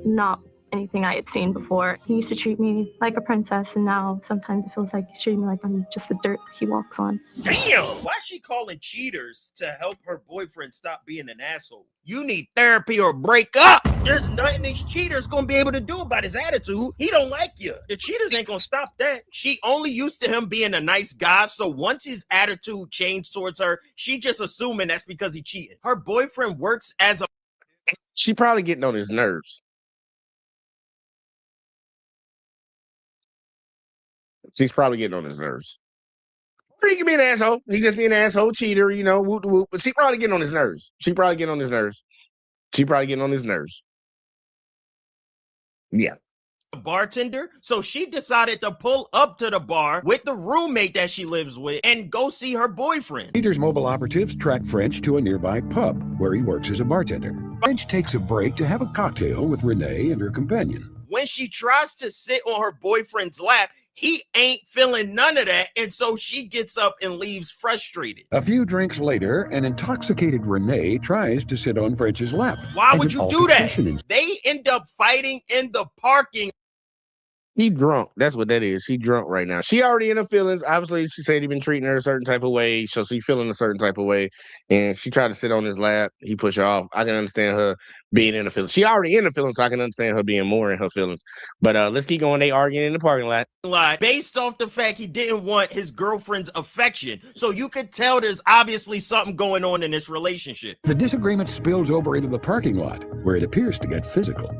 not anything I had seen before. He used to treat me like a princess, and now sometimes it feels like he's treating me like I'm just the dirt that he walks on. Damn! Why is she calling Cheaters to help her boyfriend stop being an asshole? You need therapy or break up! There's nothing these Cheaters gonna be able to do about his attitude. He don't like you. The Cheaters ain't gonna stop that. She only used to him being a nice guy, so once his attitude changed towards her, she just assuming that's because he cheated. Her boyfriend works as a... She probably getting on his nerves. She's probably getting on his nerves. Or he can be an asshole. He just be an asshole cheater, you know, whoop whoop. But she probably getting on his nerves. Yeah. bartender, so she decided to pull up to the bar with the roommate that she lives with and go see her boyfriend. Cheaters mobile operatives track French to a nearby pub where he works as a bartender. French takes a break to have a cocktail with Renee and her companion. When she tries to sit on her boyfriend's lap, he ain't feeling none of that, and so she gets up and leaves frustrated. A few drinks later, an intoxicated Renee tries to sit on French's lap. Why would you do that? They end up fighting in the parking. He drunk. That's what that is. She drunk right now. She already in her feelings. Obviously, she said he been treating her a certain type of way, so she feeling a certain type of way. And she tried to sit on his lap. He pushed her off. I can understand her being in the feelings. She already in the feelings, so I can understand her being more in her feelings. But let's keep going. They arguing in the parking lot. Based off the fact he didn't want his girlfriend's affection. So you could tell there's obviously something going on in this relationship. The disagreement spills over into the parking lot, where it appears to get physical.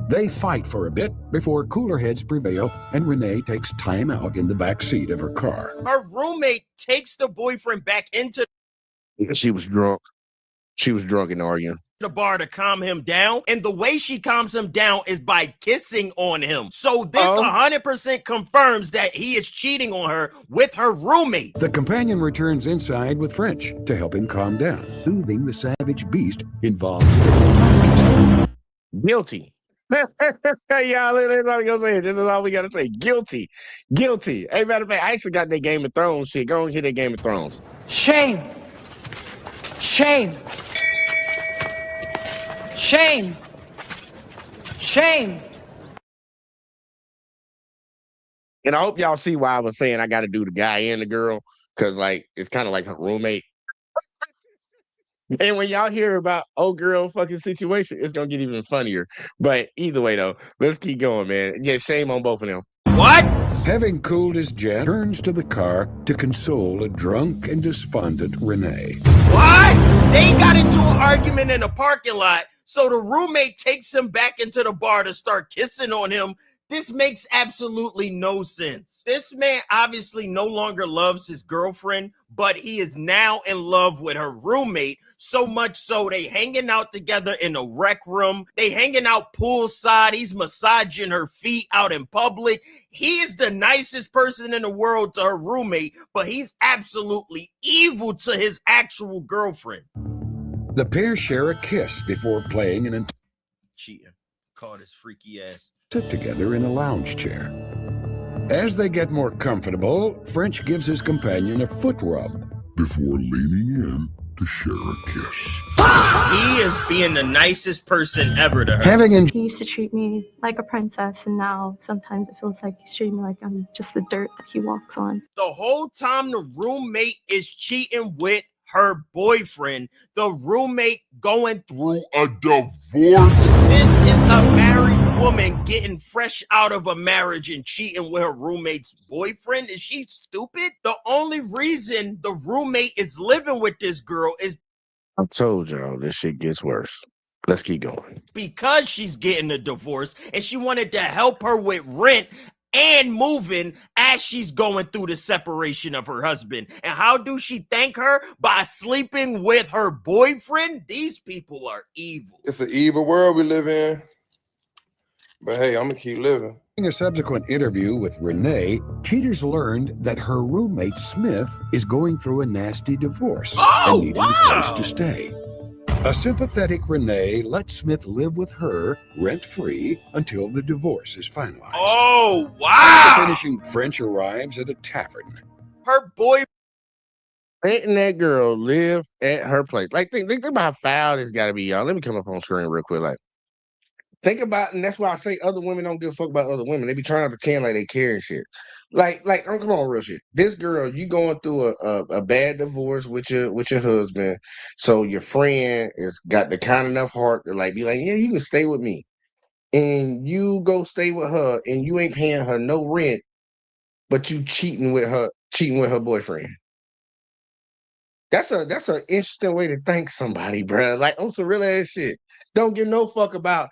They fight for a bit before cooler heads prevail, and Renee takes time out in the back seat of her car. Her roommate takes the boyfriend back into She was drunk. She was drunk and arguing. The bar to calm him down, and the way she calms him down is by kissing on him. So this 100% confirms that he is cheating on her with her roommate. The companion returns inside with French to help him calm down, soothing the savage beast involved. Guilty. Y'all, everybody gonna say it. This is all we gotta say. Guilty. Guilty. Hey, matter of fact, I actually got that Game of Thrones shit. Go and hit that Game of Thrones. Shame. Shame. Shame. Shame. And I hope y'all see why I was saying I gotta do the guy and the girl, because like it's kind of like her roommate. And when y'all hear about old girl fucking situation, it's gonna get even funnier. But either way though, let's keep going, man. Yeah, shame on both of them. What? Having cooled his jet, turns to the car to console a drunk and despondent Renee. What? They got into an argument in a parking lot, so the roommate takes him back into the bar to start kissing on him. This makes absolutely no sense. This man obviously no longer loves his girlfriend, but he is now in love with her roommate, so much so they hanging out together in a rec room. They hanging out poolside. He's massaging her feet out in public. He is the nicest person in the world to her roommate, but he's absolutely evil to his actual girlfriend. The pair share a kiss before playing an Cheating. Caught his freaky ass. sit together in a lounge chair. As they get more comfortable, French gives his companion a foot rub before leaning in to share a kiss. He is being the nicest person ever to her. He used to treat me like a princess, and now sometimes it feels like he's treating me like I'm just the dirt that he walks on. The whole time the roommate is cheating with her boyfriend, the roommate going through a divorce. This is a married woman getting fresh out of a marriage and cheating with her roommate's boyfriend. Is she stupid? The only reason the roommate is living with this girl is I told y'all this shit gets worse. Let's keep going. because she's getting a divorce and she wanted to help her with rent and moving as she's going through the separation of her husband. And how do she thank her? By sleeping with her boyfriend? These people are evil. It's an evil world we live in. But hey, I'm gonna keep living. In a subsequent interview with Renee, Cheaters learned that her roommate Smith is going through a nasty divorce and needing a place to stay. A sympathetic Renee lets Smith live with her rent-free until the divorce is finalized. Oh, wow! Finishing, French arrives at a tavern. Her boy. Letting that girl live at her place. Like, think about how foul this got to be, y'all. Let me come up on screen real quick. Like, think about, and that's why I say other women don't give a fuck about other women. They be trying to pretend like they care and shit. Like, come on, real shit. This girl, you going through a bad divorce with your husband, so your friend is got the kind enough heart to like be like, yeah, you can stay with me, and you go stay with her, and you ain't paying her no rent, but you cheating with her boyfriend. That's an interesting way to thank somebody, bro. Like on some real ass shit. Don't give no fuck about.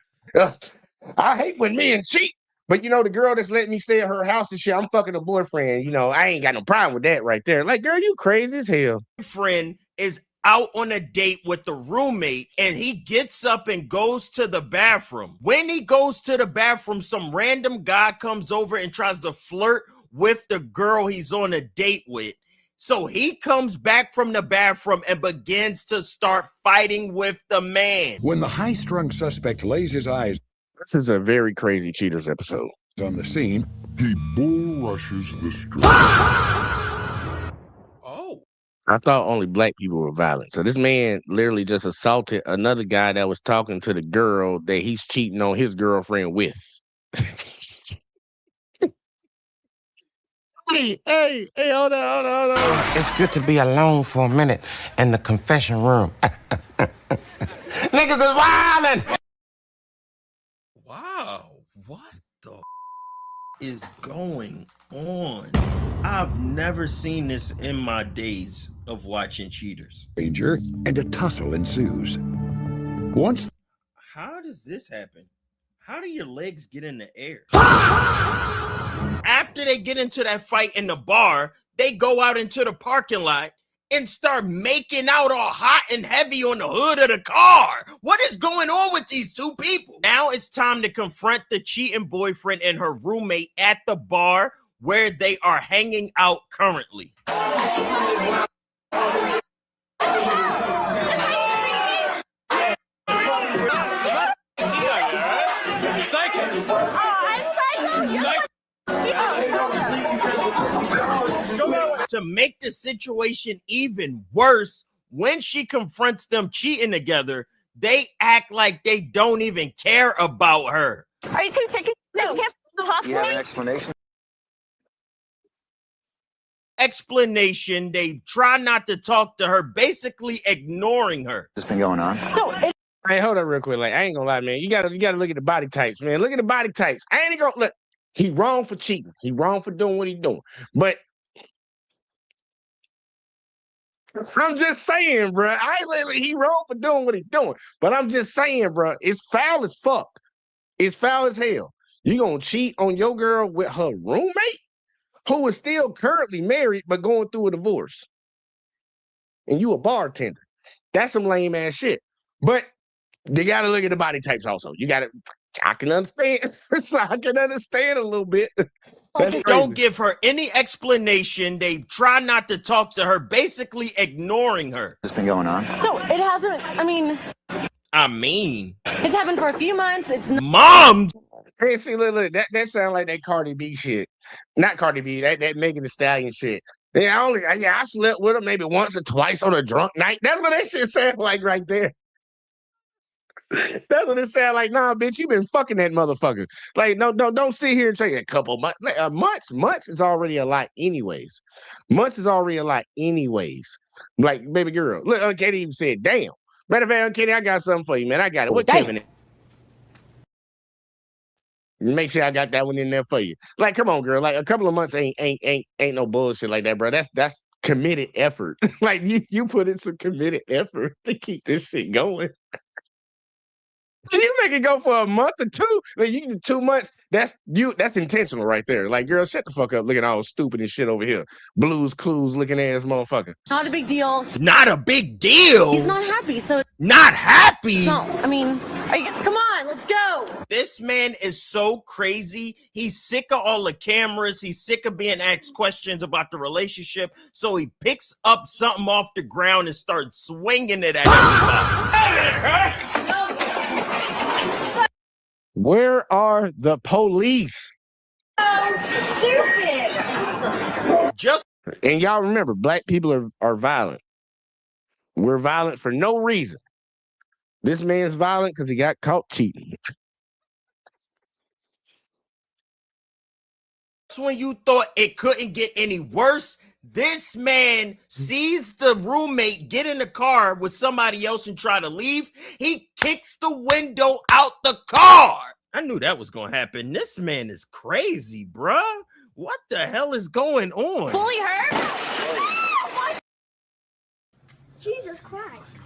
I hate when men cheat, but you know the girl that's letting me stay at her house and shit. I'm fucking a boyfriend. You know I ain't got no problem with that right there. Like, girl, you crazy as hell. Friend is out on a date with the roommate and he gets up and goes to the bathroom. When he goes to the bathroom, some random guy comes over and tries to flirt with the girl he's on a date with. So he comes back from the bathroom and begins to start fighting with the man. When the high-strung suspect lays his eyes... This is a very crazy Cheaters episode. ...on the scene, he bull rushes the street. Oh. I thought only black people were violent. So this man literally just assaulted another guy that was talking to the girl that he's cheating on his girlfriend with. Hey, hold on. It's good to be alone for a minute in the confession room. Niggas is wildin'. Wow, what the is going on? I've never seen this in my days of watching Cheaters. Danger, and a tussle ensues. Once... How does this happen? How do your legs get in the air? After they get into that fight in the bar, they go out into the parking lot and start making out all hot and heavy on the hood of the car. What is going on with these two people? Now it's time to confront the cheating boyfriend and her roommate at the bar where they are hanging out currently. To make the situation even worse, when she confronts them cheating together, they act like they don't even care about her. Are you two taking no. You can't talk to me? an explanation? Explanation, they try not to talk to her, basically ignoring her. What's been going on? No, Hey, hold up real quick. Like, I ain't gonna lie, man. You gotta look at the body types, man. Look at the body types. I ain't gonna look. He wrong for cheating. He wrong for doing what he doing. But I'm just saying, bro. He wrong for doing what he doing. But I'm just saying, bro. It's foul as fuck. It's foul as hell. You gonna cheat on your girl with her roommate, who is still currently married but going through a divorce, and you a bartender. That's some lame ass shit. But you gotta look at the body types also. You gotta. I can understand. I can understand a little bit. They don't give her any explanation. They try not to talk to her, basically ignoring her. What's been going on? no, it hasn't. I mean, It's happened for a few months. It's not. Mom! Hey, see, look, that sound like that Cardi B shit. Not Cardi B, that Megan Thee Stallion shit. Yeah, I slept with her maybe once or twice on a drunk night. That's what that shit sound like right there. That's what it sound like. Nah, bitch, you been fucking that motherfucker. Like, no, don't sit here and say a couple months. Months is already a lot, anyways. Months is already a lot, anyways. Like, baby girl, look, Aunt Katie even said, "Damn." Matter of fact, Aunt Katie, I got something for you, man. I got it. What Kevin? Make sure I got that one in there for you. Like, come on, girl. Like, a couple of months ain't no bullshit like that, bro. That's committed effort. Like, you put in some committed effort to keep this shit going. You make it go for a month or two. Like you do 2 months. That's intentional right there. Like, girl, shut the fuck up. Looking all stupid and shit over here. Blues Clues looking ass motherfucker. Not a big deal. Not a big deal. He's not happy, so Not happy. no. I mean, come on, let's go. This man is so crazy. He's sick of all the cameras. He's sick of being asked questions about the relationship. So he picks up something off the ground and starts swinging it at everybody. Where are the police? Stupid. Just And y'all remember, black people are violent. We're violent for no reason. This man's violent because he got caught cheating. when you thought it couldn't get any worse, this man sees the roommate get in the car with somebody else and try to leave. He kicks the window out the car. I knew that was going to happen. This man is crazy, bruh. What the hell is going on? Bully her? Jesus Christ.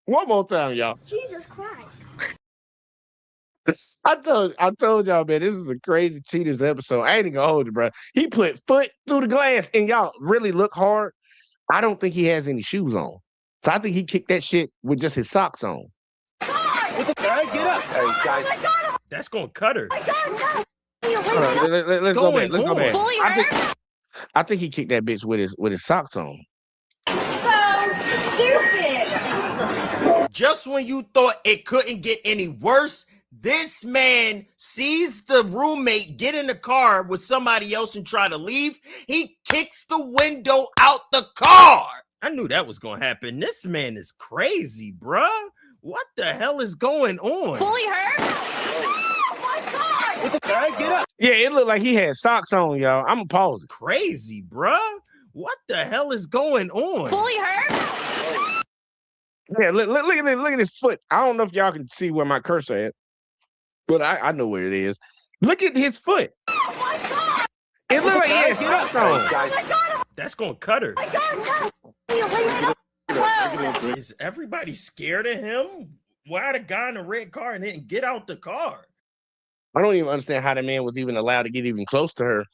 One more time, y'all. Jesus Christ. I told y'all, man, this is a crazy cheaters episode. I ain't even gonna hold you, bro. He put foot through the glass, and y'all really look hard. I don't think he has any shoes on. So I think he kicked that shit with just his socks on. What the fuck? Get up. Hey, guys. That's going to cut her. Let's go back. Let's go back. I think he kicked that bitch with his socks on. So stupid. Just when you thought it couldn't get any worse, this man sees the roommate get in the car with somebody else and try to leave. He kicks the window out the car. I knew that was going to happen. This man is crazy, bruh. What the hell is going on? Bully her? Oh my God. What the fuck? Get up. Yeah, it looked like he had socks on, y'all. I'm pausing. Crazy, bruh. What the hell is going on? Bully her? Yeah, look at his foot. I don't know if y'all can see where my cursor at, but I know where it is. Look at his foot. Oh my God. It looked like he had socks on. That's going to cut her. Oh my God. Is everybody scared of him? Why had a guy in a red car and didn't get out the car? I don't even understand how the man was even allowed to get even close to her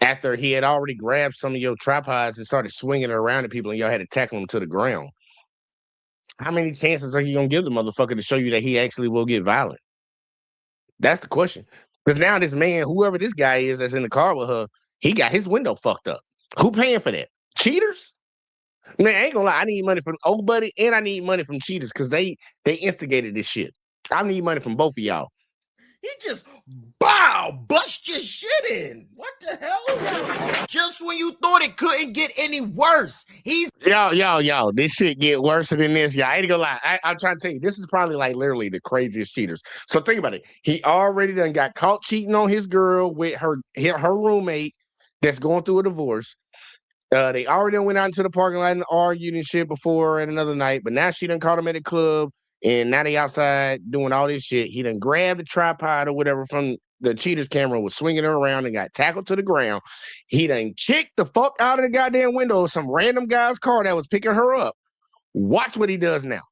after he had already grabbed some of your tripods and started swinging it around at people, and y'all had to tackle him to the ground. How many chances are you going to give the motherfucker to show you that he actually will get violent? That's the question. Because now this man, whoever this guy is that's in the car with her, he got his window fucked up. Who paying for that? Cheaters? Man, I ain't gonna lie. I need money from Old Buddy and I need money from cheaters because they instigated this shit. I need money from both of y'all. He just, bust your shit in. What the hell? Just when you thought it couldn't get any worse. Y'all, this shit get worse than this. Y'all, I ain't gonna lie. I'm trying to tell you, this is probably like literally the craziest cheaters. So think about it. He already done got caught cheating on his girl with her roommate that's going through a divorce. They already went out into the parking lot and argued and shit before at another night, but now she done caught him at the club, and now they outside doing all this shit. He done grabbed the tripod or whatever from the cheater's camera, was swinging her around and got tackled to the ground. He done kicked the fuck out of the goddamn window of some random guy's car that was picking her up. Watch what he does now.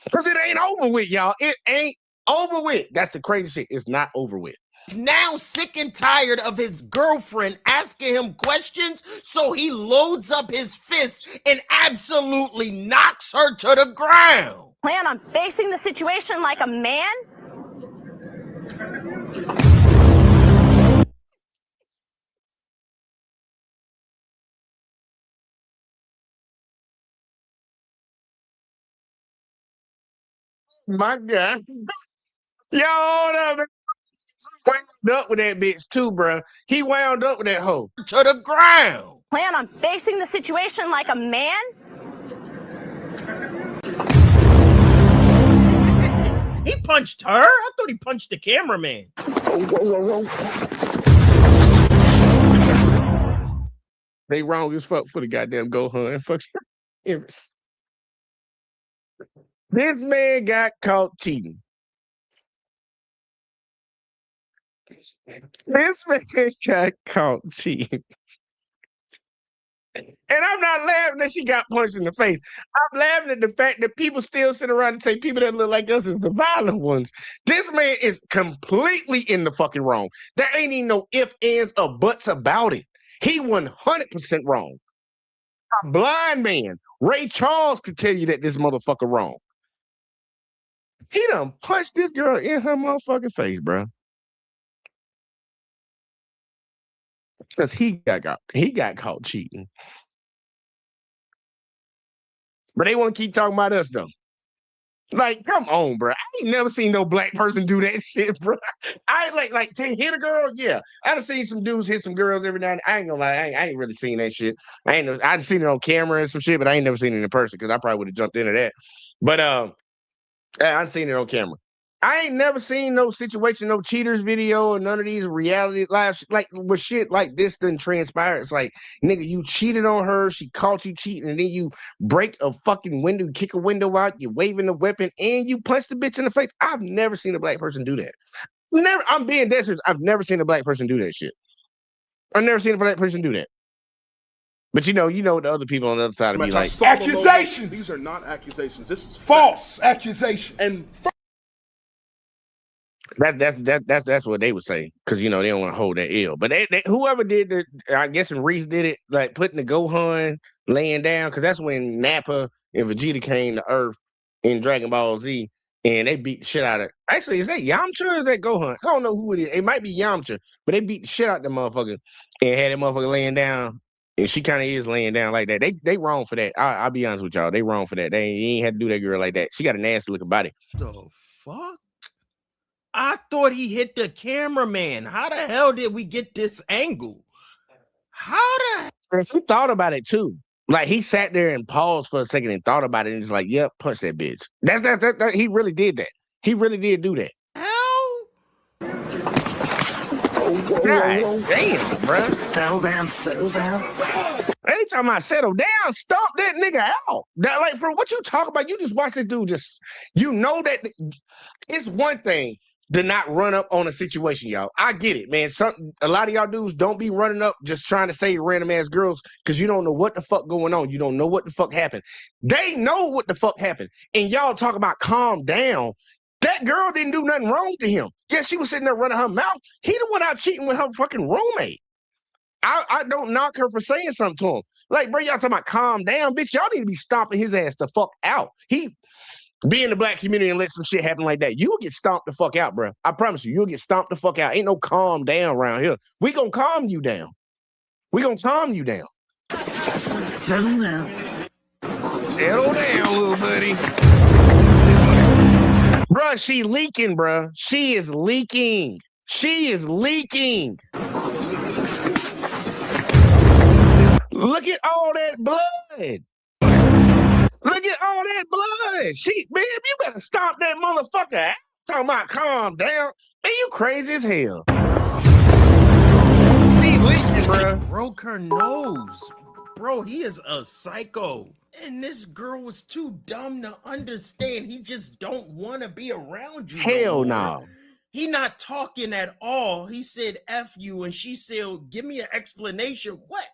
Because it ain't over with, y'all. It ain't over with. That's the crazy shit. It's not over with. He's now sick and tired of his girlfriend asking him questions, so he loads up his fist and absolutely knocks her to the ground. Plan on facing the situation like a man? My God. Yo, hold up, man. Wound up with that bitch too, bro. He wound up with that hoe. To the ground. Plan on facing the situation like a man? He punched her? I thought he punched the cameraman. They wrong as fuck for the goddamn go hunt. Fuck you. This man got caught cheating. This man got caught cheating. And I'm not laughing that she got punched in the face. I'm laughing at the fact that people still sit around and say people that look like us is the violent ones. This man is completely in the fucking wrong. There ain't even no ifs, ands, or buts about it. He 100% wrong. A blind man, Ray Charles, could tell you that this motherfucker wrong. He done punched this girl in her motherfucking face, bro. Because he got caught cheating. But they want to keep talking about us, though. Like, come on, bro. I ain't never seen no black person do that shit, bro. I like to hit a girl, yeah. I done seen some dudes hit some girls every now and then. I ain't gonna lie, I ain't really seen that shit. I've seen it on camera and some shit, but I ain't never seen it in person because I probably would have jumped into that. But I've seen it on camera. I ain't never seen no situation, no cheaters video, or none of these reality live like with shit like this didn't transpire. It's like, nigga, you cheated on her, she caught you cheating, and then you break a fucking window, kick a window out, you waving a weapon, and you punch the bitch in the face. I've never seen a black person do that. Never. I'm being dead serious. I've never seen a black person do that shit. I've never seen a black person do that. But you know the other people on the other side of me like Accusations. These are not accusations. This is False accusations. And that's what they would say because they don't want to hold that ill. But they whoever did the, I guess when Reese did it, like putting the Gohan laying down, because that's when Nappa and Vegeta came to Earth in Dragon Ball Z, and they beat the shit out of. Actually, is that Yamcha or is that Gohan? I don't know who it is. It might be Yamcha, but they beat the shit out of the motherfucker and had that motherfucker laying down. And she kind of is laying down like that. They wrong for that. I'll be honest with y'all. They wrong for that. They ain't had to do that girl like that. She got a nasty looking body. The fuck? I thought he hit the cameraman. How the hell did we get this angle? How the? He thought about it too. Like he sat there and paused for a second and thought about it and was like, "Yep, punch that bitch." That he really did that. He really did do that. God damn, bro. Settle down, settle down. Anytime I settle down, stomp that nigga out. That, like, for what you talk about, you just watch this dude just, that it's one thing to not run up on a situation, y'all. I get it, man. A lot of y'all dudes don't be running up just trying to save random ass girls because you don't know what the fuck going on. You don't know what the fuck happened. They know what the fuck happened. And y'all talk about calm down. That girl didn't do nothing wrong to him. Yeah, she was sitting there running her mouth. He the one out cheating with her fucking roommate. I don't knock her for saying something to him. Like, bro, y'all talking about calm down, bitch. Y'all need to be stomping his ass the fuck out. He be in the black community and let some shit happen like that. You'll get stomped the fuck out, bro. I promise you, you'll get stomped the fuck out. Ain't no calm down around here. We gonna calm you down. We gonna calm you down. Settle down. Settle down, little buddy. Bruh, she leaking, bruh. She is leaking. She is leaking. Look at all that blood. Look at all that blood. Man, you better stop that motherfucker out. Talking about calm down. Man, you crazy as hell. She leaking, bruh. Broke her nose. Bro, he is a psycho. And this girl was too dumb to understand. He just don't want to be around you. Hell no. He not talking at all. He said, F you. And she said, give me an explanation. What?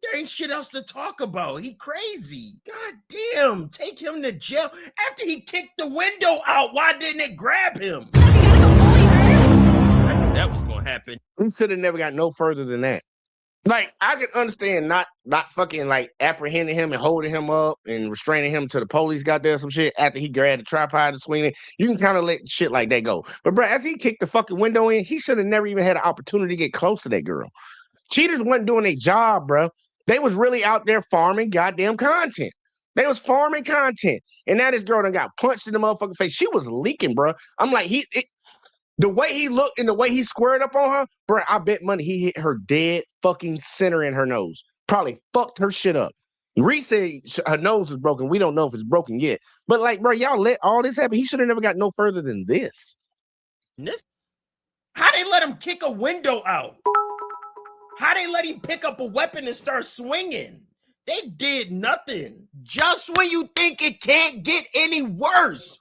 There ain't shit else to talk about. He crazy. God damn. Take him to jail. After he kicked the window out, why didn't it grab him? I knew that was going to happen. We should have never got no further than that. Like, I could understand not fucking, like, apprehending him and holding him up and restraining him till the police got there some shit after he grabbed the tripod and swinging it. You can kind of let shit like that go. But, bro, after he kicked the fucking window in, he should have never even had an opportunity to get close to that girl. Cheaters wasn't doing their job, bro. They was really out there farming goddamn content. They was farming content. And now this girl done got punched in the motherfucking face. She was leaking, bro. I'm like, the way he looked and the way he squared up on her, bro, I bet money he hit her dead fucking center in her nose. Probably fucked her shit up. Reese said her nose is broken. We don't know if it's broken yet. But, like, bro, y'all let all this happen. He should have never got no further than this. How they let him kick a window out? How they let him pick up a weapon and start swinging? They did nothing. Just when you think it can't get any worse.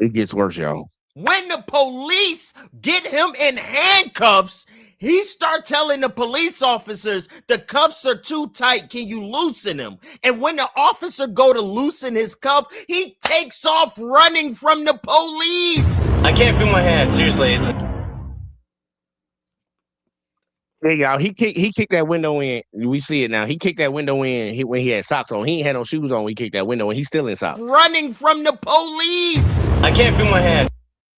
It gets worse, y'all. When the police get him in handcuffs, he start telling the police officers the cuffs are too tight. Can you loosen them? And when the officer go to loosen his cuff, he takes off running from the police. I can't feel my hand. Seriously, it's. There you go. He kicked that window in. We see it now. He kicked that window in when he had socks on. He ain't had no shoes on when he kicked that window, and he's still in socks. Running from the police. I can't feel my hand.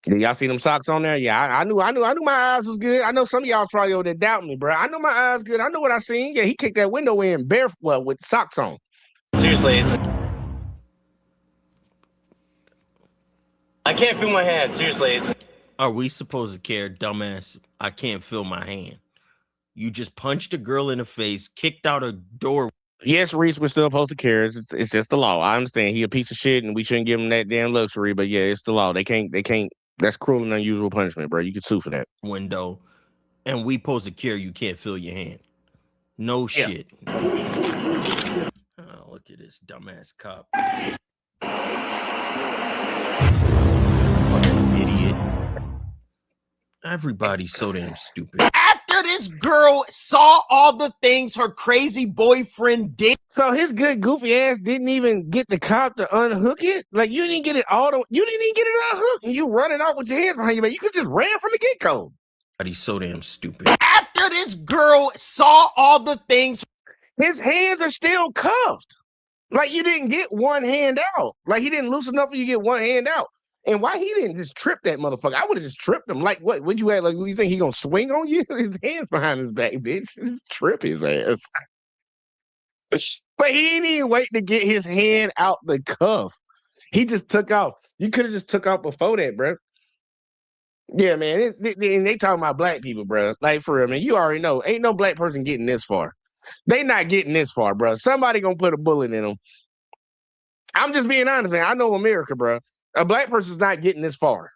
Did y'all see them socks on there? Yeah, I knew my eyes was good. I know some of y'all probably over there doubting me, bro. I know my eyes good. I know what I seen. Yeah, he kicked that window in barefoot with socks on. Seriously, it's. I can't feel my hand. Seriously, it's. Are we supposed to care, dumbass? I can't feel my hand. You just punched a girl in the face, kicked out a door. Yes, Reese, we're still supposed to care. It's just the law. I understand he a piece of shit, and we shouldn't give him that damn luxury. But yeah, it's the law. They can't. That's cruel and unusual punishment, bro. You can sue for that. Window, and we supposed to care. You can't feel your hand. No shit. Oh, look at this dumbass cop. Fucking idiot. Everybody's so damn stupid. After this girl saw all the things her crazy boyfriend did. So his good goofy ass didn't even get the cop to unhook it? Like, you didn't get it you didn't even get it unhooked, and you running off with your hands behind you, man. You could just ran from the get-go. He's so damn stupid. After this girl saw all the things. His hands are still cuffed. Like, you didn't get one hand out. Like, he didn't loosen up for you to get one hand out. And why he didn't just trip that motherfucker? I would have just tripped him. Like, what would you have? Like, you think he gonna swing on you? His hands behind his back, bitch. Just trip his ass. But he didn't even wait to get his hand out the cuff. He just took off. You could have just took off before that, bro. Yeah, man. They talking about black people, bro. Like, for real, man. You already know. Ain't no black person getting this far. They not getting this far, bro. Somebody gonna put a bullet in them. I'm just being honest, man. I know America, bro. A black person's not getting this far.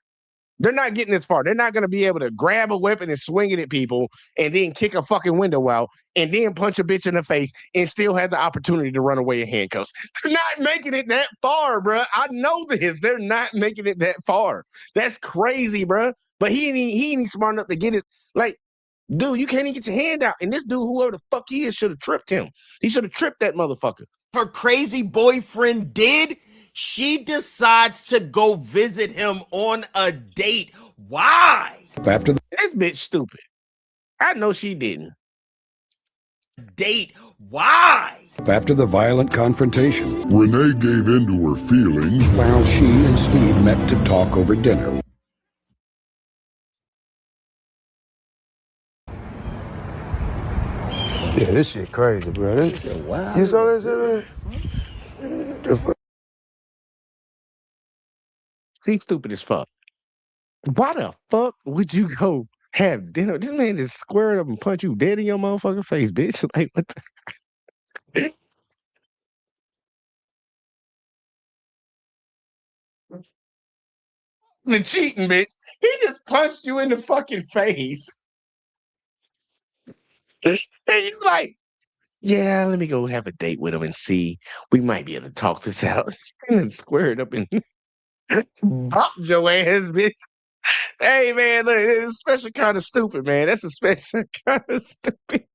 They're not getting this far. They're not going to be able to grab a weapon and swing it at people and then kick a fucking window out and then punch a bitch in the face and still have the opportunity to run away in handcuffs. They're not making it that far, bro. I know this. They're not making it that far. That's crazy, bro. But he ain't smart enough to get it. Like, dude, you can't even get your hand out. And this dude, whoever the fuck he is, should have tripped him. He should have tripped that motherfucker. Her crazy boyfriend did. She decides to go visit him on a date. Why? After this bitch stupid. I know she didn't. Date. Why? After the violent confrontation, Renee gave in to her feelings while she and Steve met to talk over dinner. Yeah, this shit crazy, bro. This shit wild. You saw that shit, man? She's stupid as fuck. Why the fuck would you go have dinner? This man just squared up and punch you dead in your motherfucking face, bitch. Like, what the... The cheating, bitch. He just punched you in the fucking face. And you like, yeah, let me go have a date with him and see. We might be able to talk this out. And then squared up and pop your ass, bitch. Hey, man, look, it's a special kind of stupid, man. That's a special kind of stupid.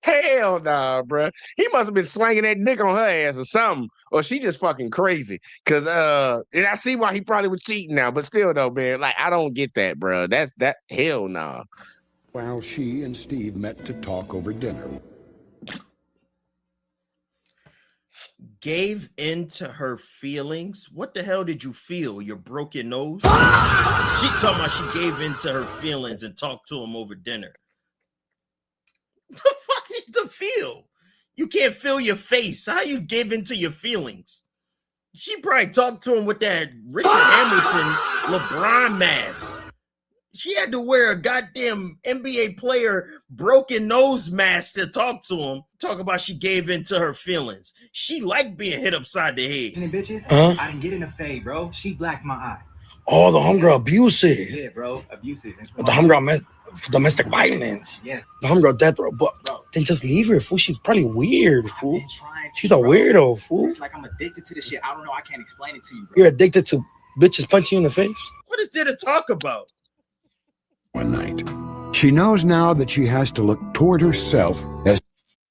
Hell nah, bro. He must have been slanging that dick on her ass or something. Or she just fucking crazy. Cause and I see why he probably was cheating now, but still though, man, like I don't get that, bro. That hell nah. While she and Steve met to talk over dinner. Gave into her feelings. What the hell did you feel? Your broken nose? She talking about she gave into her feelings and talked to him over dinner. The fuck is the feel? You can't feel your face. How you give into your feelings? She probably talked to him with that Richard Hamilton LeBron mask. She had to wear a goddamn NBA player broken nose mask to talk to him. Talk about she gave into her feelings. She liked being hit upside the head. Bitches, I didn't get in the fade, bro. She blacked my eye. Oh, the homegirl abusive. Yeah, bro, abusive. The homegirl domestic violence. Yes. The homegirl death row. But then just leave her, fool. She's probably weird, fool. She's a weirdo, fool. It's like I'm addicted to this shit. I don't know. I can't explain it to you, bro. You're addicted to Bitches punch you in the face. What is there to talk about? One night. She knows now that she has to look toward herself as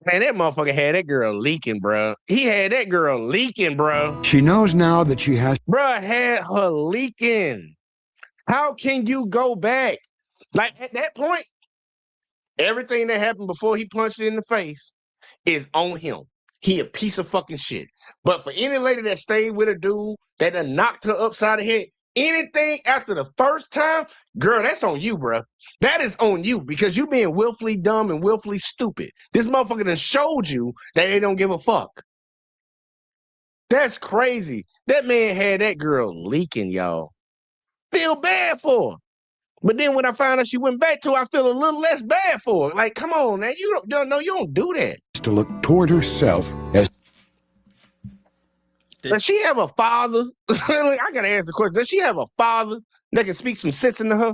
Man, that motherfucker had that girl leaking, bro. He had that girl leaking, bro. she knows now that she has Bruh had her leaking. How can you go back? Like, at that point, everything that happened before he punched her in the face is on him. He a piece of fucking shit. But for any lady that stayed with a dude that done knocked her upside the head, anything after the first time, girl, that's on you, bro. That is on you because you being willfully dumb and willfully stupid. This motherfucker done showed you that they don't give a fuck. That's crazy. That man had that girl leaking, y'all. Feel bad for her. But then when I found out she went back to her, I feel a little less bad for her. Like, come on, man. You don't do that. to look toward herself as Does she have a father? I gotta ask the question. Does she have a father that can speak some sense into her?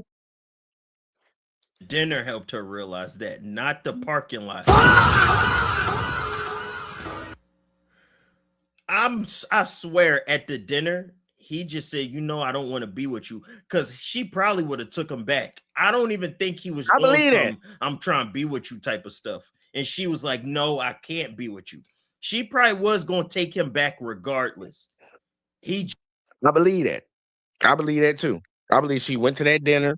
Dinner helped her realize that, not the parking lot. I swear at the dinner, he just said, you know, I don't want to be with you. Because she probably would have took him back. I don't even think he was on some I'm trying to be with you type of stuff. And she was like, no, I can't be with you. She probably was going to take him back regardless. I believe that. I believe that too. I believe she went to that dinner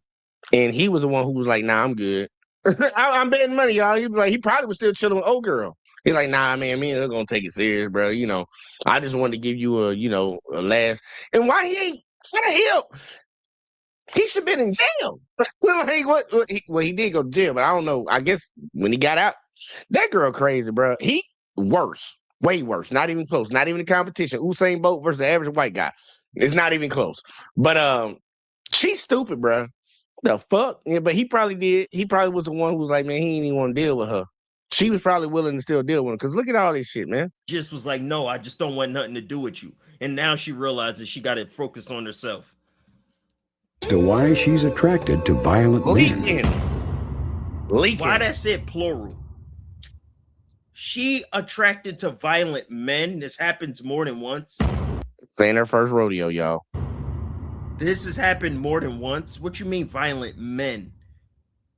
and he was the one who was like, nah, I'm good. I'm betting money, y'all. He probably was still chilling with old girl. He's like, nah, man, me and her gonna take it serious, bro. You know, I just wanted to give you a last. And why he ain't, what the hell? He should have been in jail. He did go to jail, but I don't know. I guess when he got out, that girl crazy, bro. He worse, way worse. Not even close. Not even a competition. Usain Bolt versus the average white guy. It's not even close. But she's stupid, bro. The fuck? Yeah, but he probably did. He probably was the one who was like, man, he didn't even want to deal with her. She was probably willing to still deal with him because look at all this shit, man. Just was like, no, I just don't want nothing to do with you. And now she realizes she got to focus on herself. to why she's attracted to violent men. Why that said plural? She attracted to violent men. This happens more than once. This ain't her first rodeo, y'all. This has happened more than once. What you mean violent men?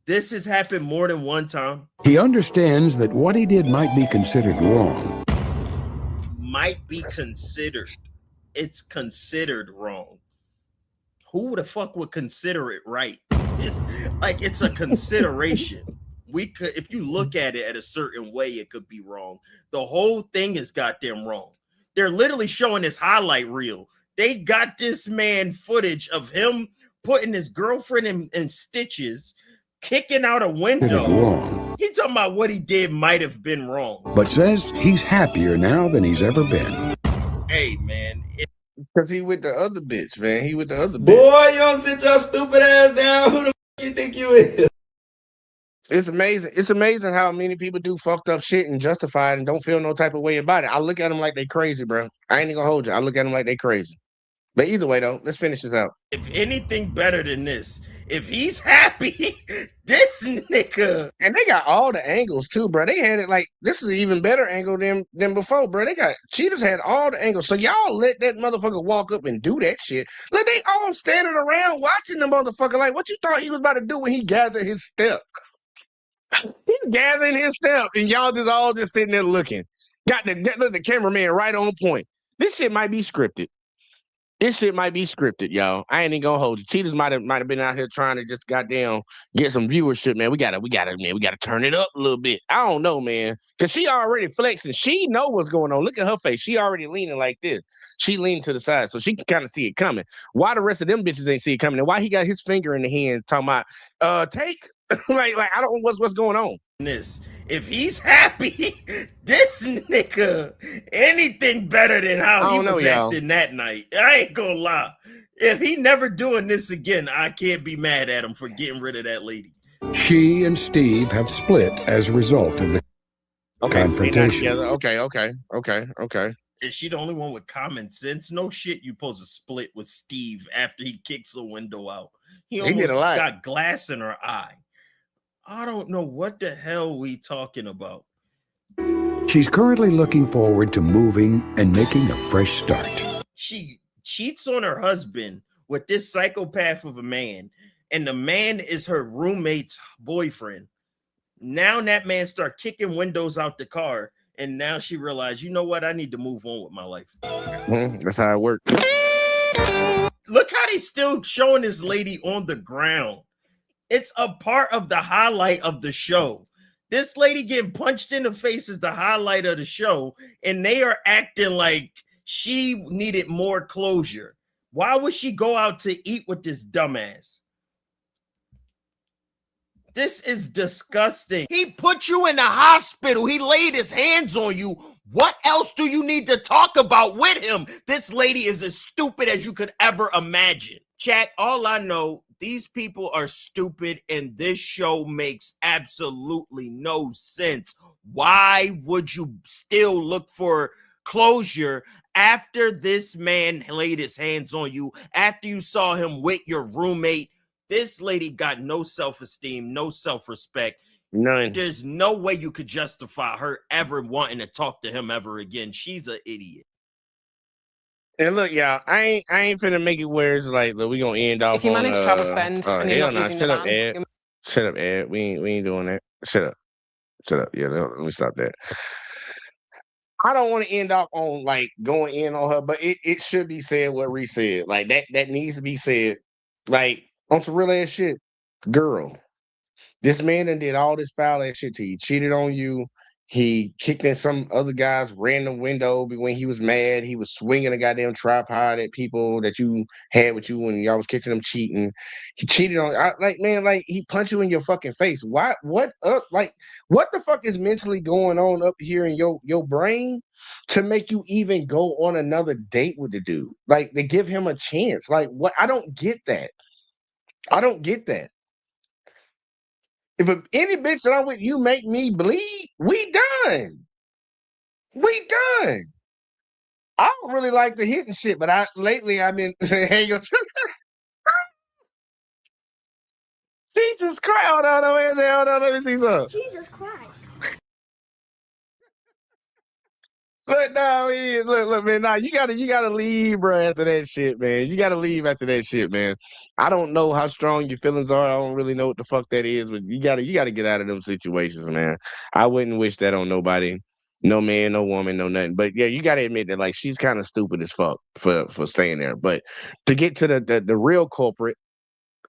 This has happened more than one time. He understands that what he did might be considered wrong. Might be considered. It's considered wrong. Who the fuck would consider it right? It's a consideration. We could, if you look at it at a certain way, it could be wrong. The whole thing is goddamn wrong. They're literally showing this highlight reel. They got this man footage of him putting his girlfriend in stitches, kicking out a window. He talking about what he did might have been wrong. But says he's happier now than he's ever been. Hey, man. Because he with the other bitch, man. He with the other bitch. Boy, you don't sit your stupid ass down. Who the fuck you think you is? It's amazing. It's amazing how many people do fucked up shit and justify it and don't feel no type of way about it. I look at them like they crazy, bro. I ain't even gonna hold you. I look at them like they crazy. But either way, though, let's finish this out. If anything better than this, if he's happy, this nigga. And they got all the angles too, bro. They had it like this is an even better angle than before, bro. They got Cheetahs had all the angles. So y'all let that motherfucker walk up and do that shit. Look, they all standing around watching the motherfucker. Like, what you thought he was about to do when he gathered his step? He gathering his step, and y'all all just sitting there looking. Got the cameraman right on point. This shit might be scripted. This shit might be scripted, y'all. I ain't even gonna hold you. Cheetahs might have been out here trying to just goddamn get some viewership, man. We gotta turn it up a little bit. I don't know, man. Cause she already flexing. She know what's going on. Look at her face. She already leaning like this. She leaning to the side, so she can kind of see it coming. Why the rest of them bitches ain't see it coming? And why he got his finger in the hand talking about take like I don't know what's going on. If he's happy, this nigga, anything better than how he was acting that night. I ain't gonna lie. If he never doing this again, I can't be mad at him for getting rid of that lady. She and Steve have split as a result of the confrontation. Okay. Is she the only one with common sense? No shit, you supposed to split with Steve after he kicks the window out. He almost did a lot. got glass in her eye. I don't know what the hell we talking about. She's currently looking forward to moving and making a fresh start. She cheats on her husband with this psychopath of a man, and the man is her roommate's boyfriend. Now that man start kicking windows out the car, and now she realized, you know what? I need to move on with my life. That's how it works. Look how they still showing this lady on the ground. It's a part of the highlight of the show. This lady getting punched in the face is the highlight of the show, and they are acting like she needed more closure. Why would she go out to eat with this dumbass? This is disgusting. He put you in the hospital. He laid his hands on you. What else do you need to talk about with him? This lady is as stupid as you could ever imagine. Chat, all I know, these people are stupid, and this show makes absolutely no sense. Why would you still look for closure after this man laid his hands on you, after you saw him with your roommate? This lady got no self-esteem, no self-respect. None. There's no way you could justify her ever wanting to talk to him ever again. She's an idiot. And look, y'all, I ain't finna make it where it's like, look, we gonna end off If you on manage travel spend and you're hell not no, using shut the up, van, Ed. Shut up, Ed. We ain't doing that. Shut up. Yeah, let me stop that. I don't want to end off on like going in on her, but it should be said what Reese said. Like that needs to be said. Like on some real ass shit. Girl, this man done did all this foul ass shit to you. Cheated on you. He kicked in some other guy's random window when he was mad. He was swinging a goddamn tripod at people that you had with you when y'all was catching him cheating. He cheated on, like he punched you in your fucking face. Why? What up? Like, what the fuck is mentally going on up here in your brain to make you even go on another date with the dude? Like, to give him a chance. Like, what? I don't get that. I don't get that. If any bitch that I'm with, you make me bleed, we done. We done. I don't really like the hitting shit, but lately I've been hanging. Jesus Christ! Hold on, let me see something. Jesus Christ. Look, no, look, man. Nah, you gotta leave, bro. After that shit, man, you gotta leave after that shit, man. I don't know how strong your feelings are. I don't really know what the fuck that is, but you gotta get out of them situations, man. I wouldn't wish that on nobody, no man, no woman, no nothing. But yeah, you gotta admit that like she's kind of stupid as fuck for staying there. But to get to the real culprit.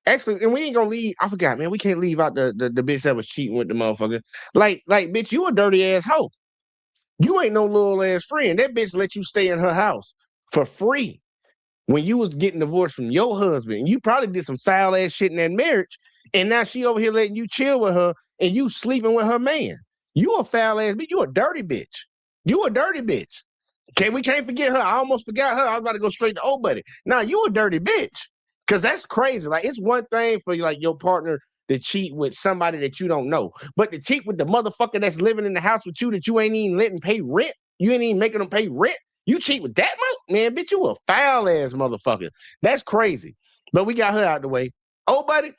Actually, and we ain't gonna leave. I forgot, man. We can't leave out the bitch that was cheating with the motherfucker. Like, bitch, you a dirty ass hoe. You ain't no little ass friend. That bitch let you stay in her house for free when you was getting divorced from your husband. You probably did some foul ass shit in that marriage, and now she over here letting you chill with her, and you sleeping with her man. You a foul ass bitch. You a dirty bitch. You a dirty bitch. Okay, we can't forget her. I almost forgot her. I was about to go straight to old buddy. Now you a dirty bitch. Cause that's crazy. Like, it's one thing for like your partner to cheat with somebody that you don't know, but to cheat with the motherfucker that's living in the house with you that you ain't even letting pay rent, you ain't even making them pay rent. You cheat with that man, bitch. You a foul ass motherfucker. That's crazy. But we got her out the way. Oh, buddy,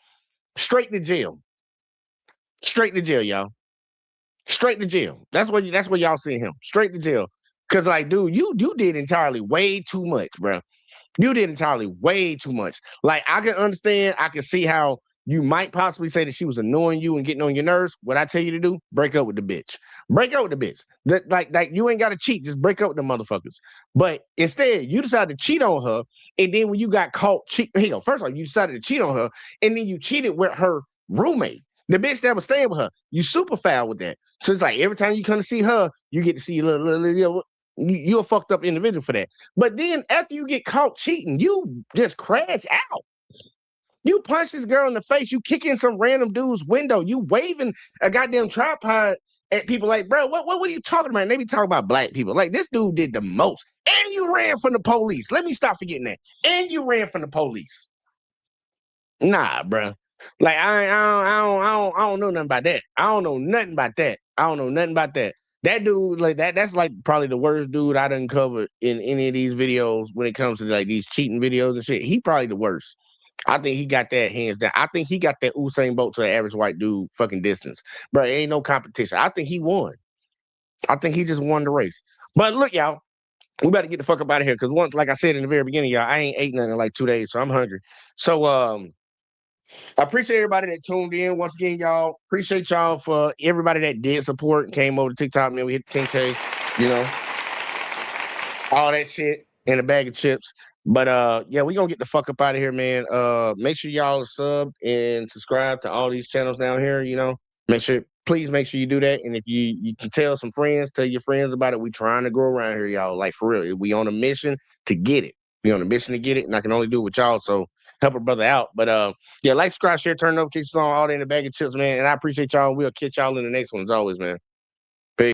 straight to jail. Straight to jail, y'all. Straight to jail. That's where y'all see him. Straight to jail. Cause like, dude, you did entirely way too much, bro. You did entirely way too much. Like, I can understand, I can see how you might possibly say that she was annoying you and getting on your nerves. What I tell you to do, break up with the bitch. Break up with the bitch. Like you ain't got to cheat. Just break up with the motherfuckers. But instead, you decided to cheat on her. And then when you got caught cheating, first of all, you decided to cheat on her. And then you cheated with her roommate. The bitch that was staying with her. You super foul with that. So it's like every time you come to see her, you get to see a little you're a fucked up individual for that. But then after you get caught cheating, you just crash out. You punch this girl in the face. You kick in some random dude's window. You waving a goddamn tripod at people like, bro, what are you talking about? And they be talking about black people. Like, this dude did the most. And you ran from the police. Let me stop forgetting that. And you ran from the police. Nah, bro. Like, I don't know nothing about that. I don't know nothing about that. That dude, like that's like probably the worst dude I done covered in any of these videos when it comes to like these cheating videos and shit. He probably the worst. I think he got that hands down. I think he got that Usain Bolt to an average white dude fucking distance. Bro, ain't no competition. I think he won. I think he just won the race. But look, y'all, we better get the fuck up out of here because once, like I said in the very beginning, y'all, I ain't ate nothing in like 2 days, so I'm hungry. So I appreciate everybody that tuned in. Once again, y'all, appreciate y'all for everybody that did support and came over to TikTok. Man, we hit 10K, you know, all that shit in a bag of chips. But yeah, we gonna get the fuck up out of here, man. Make sure y'all sub and subscribe to all these channels down here, you know. Please make sure you do that. And if you can tell some friends, tell your friends about it. We trying to grow around here, y'all. Like for real. We on a mission to get it. We on a mission to get it, and I can only do it with y'all. So help a brother out. But yeah, like, subscribe, share, turn notifications on, all that in the bag of chips, man. And I appreciate y'all. We'll catch y'all in the next one as always, man. Peace.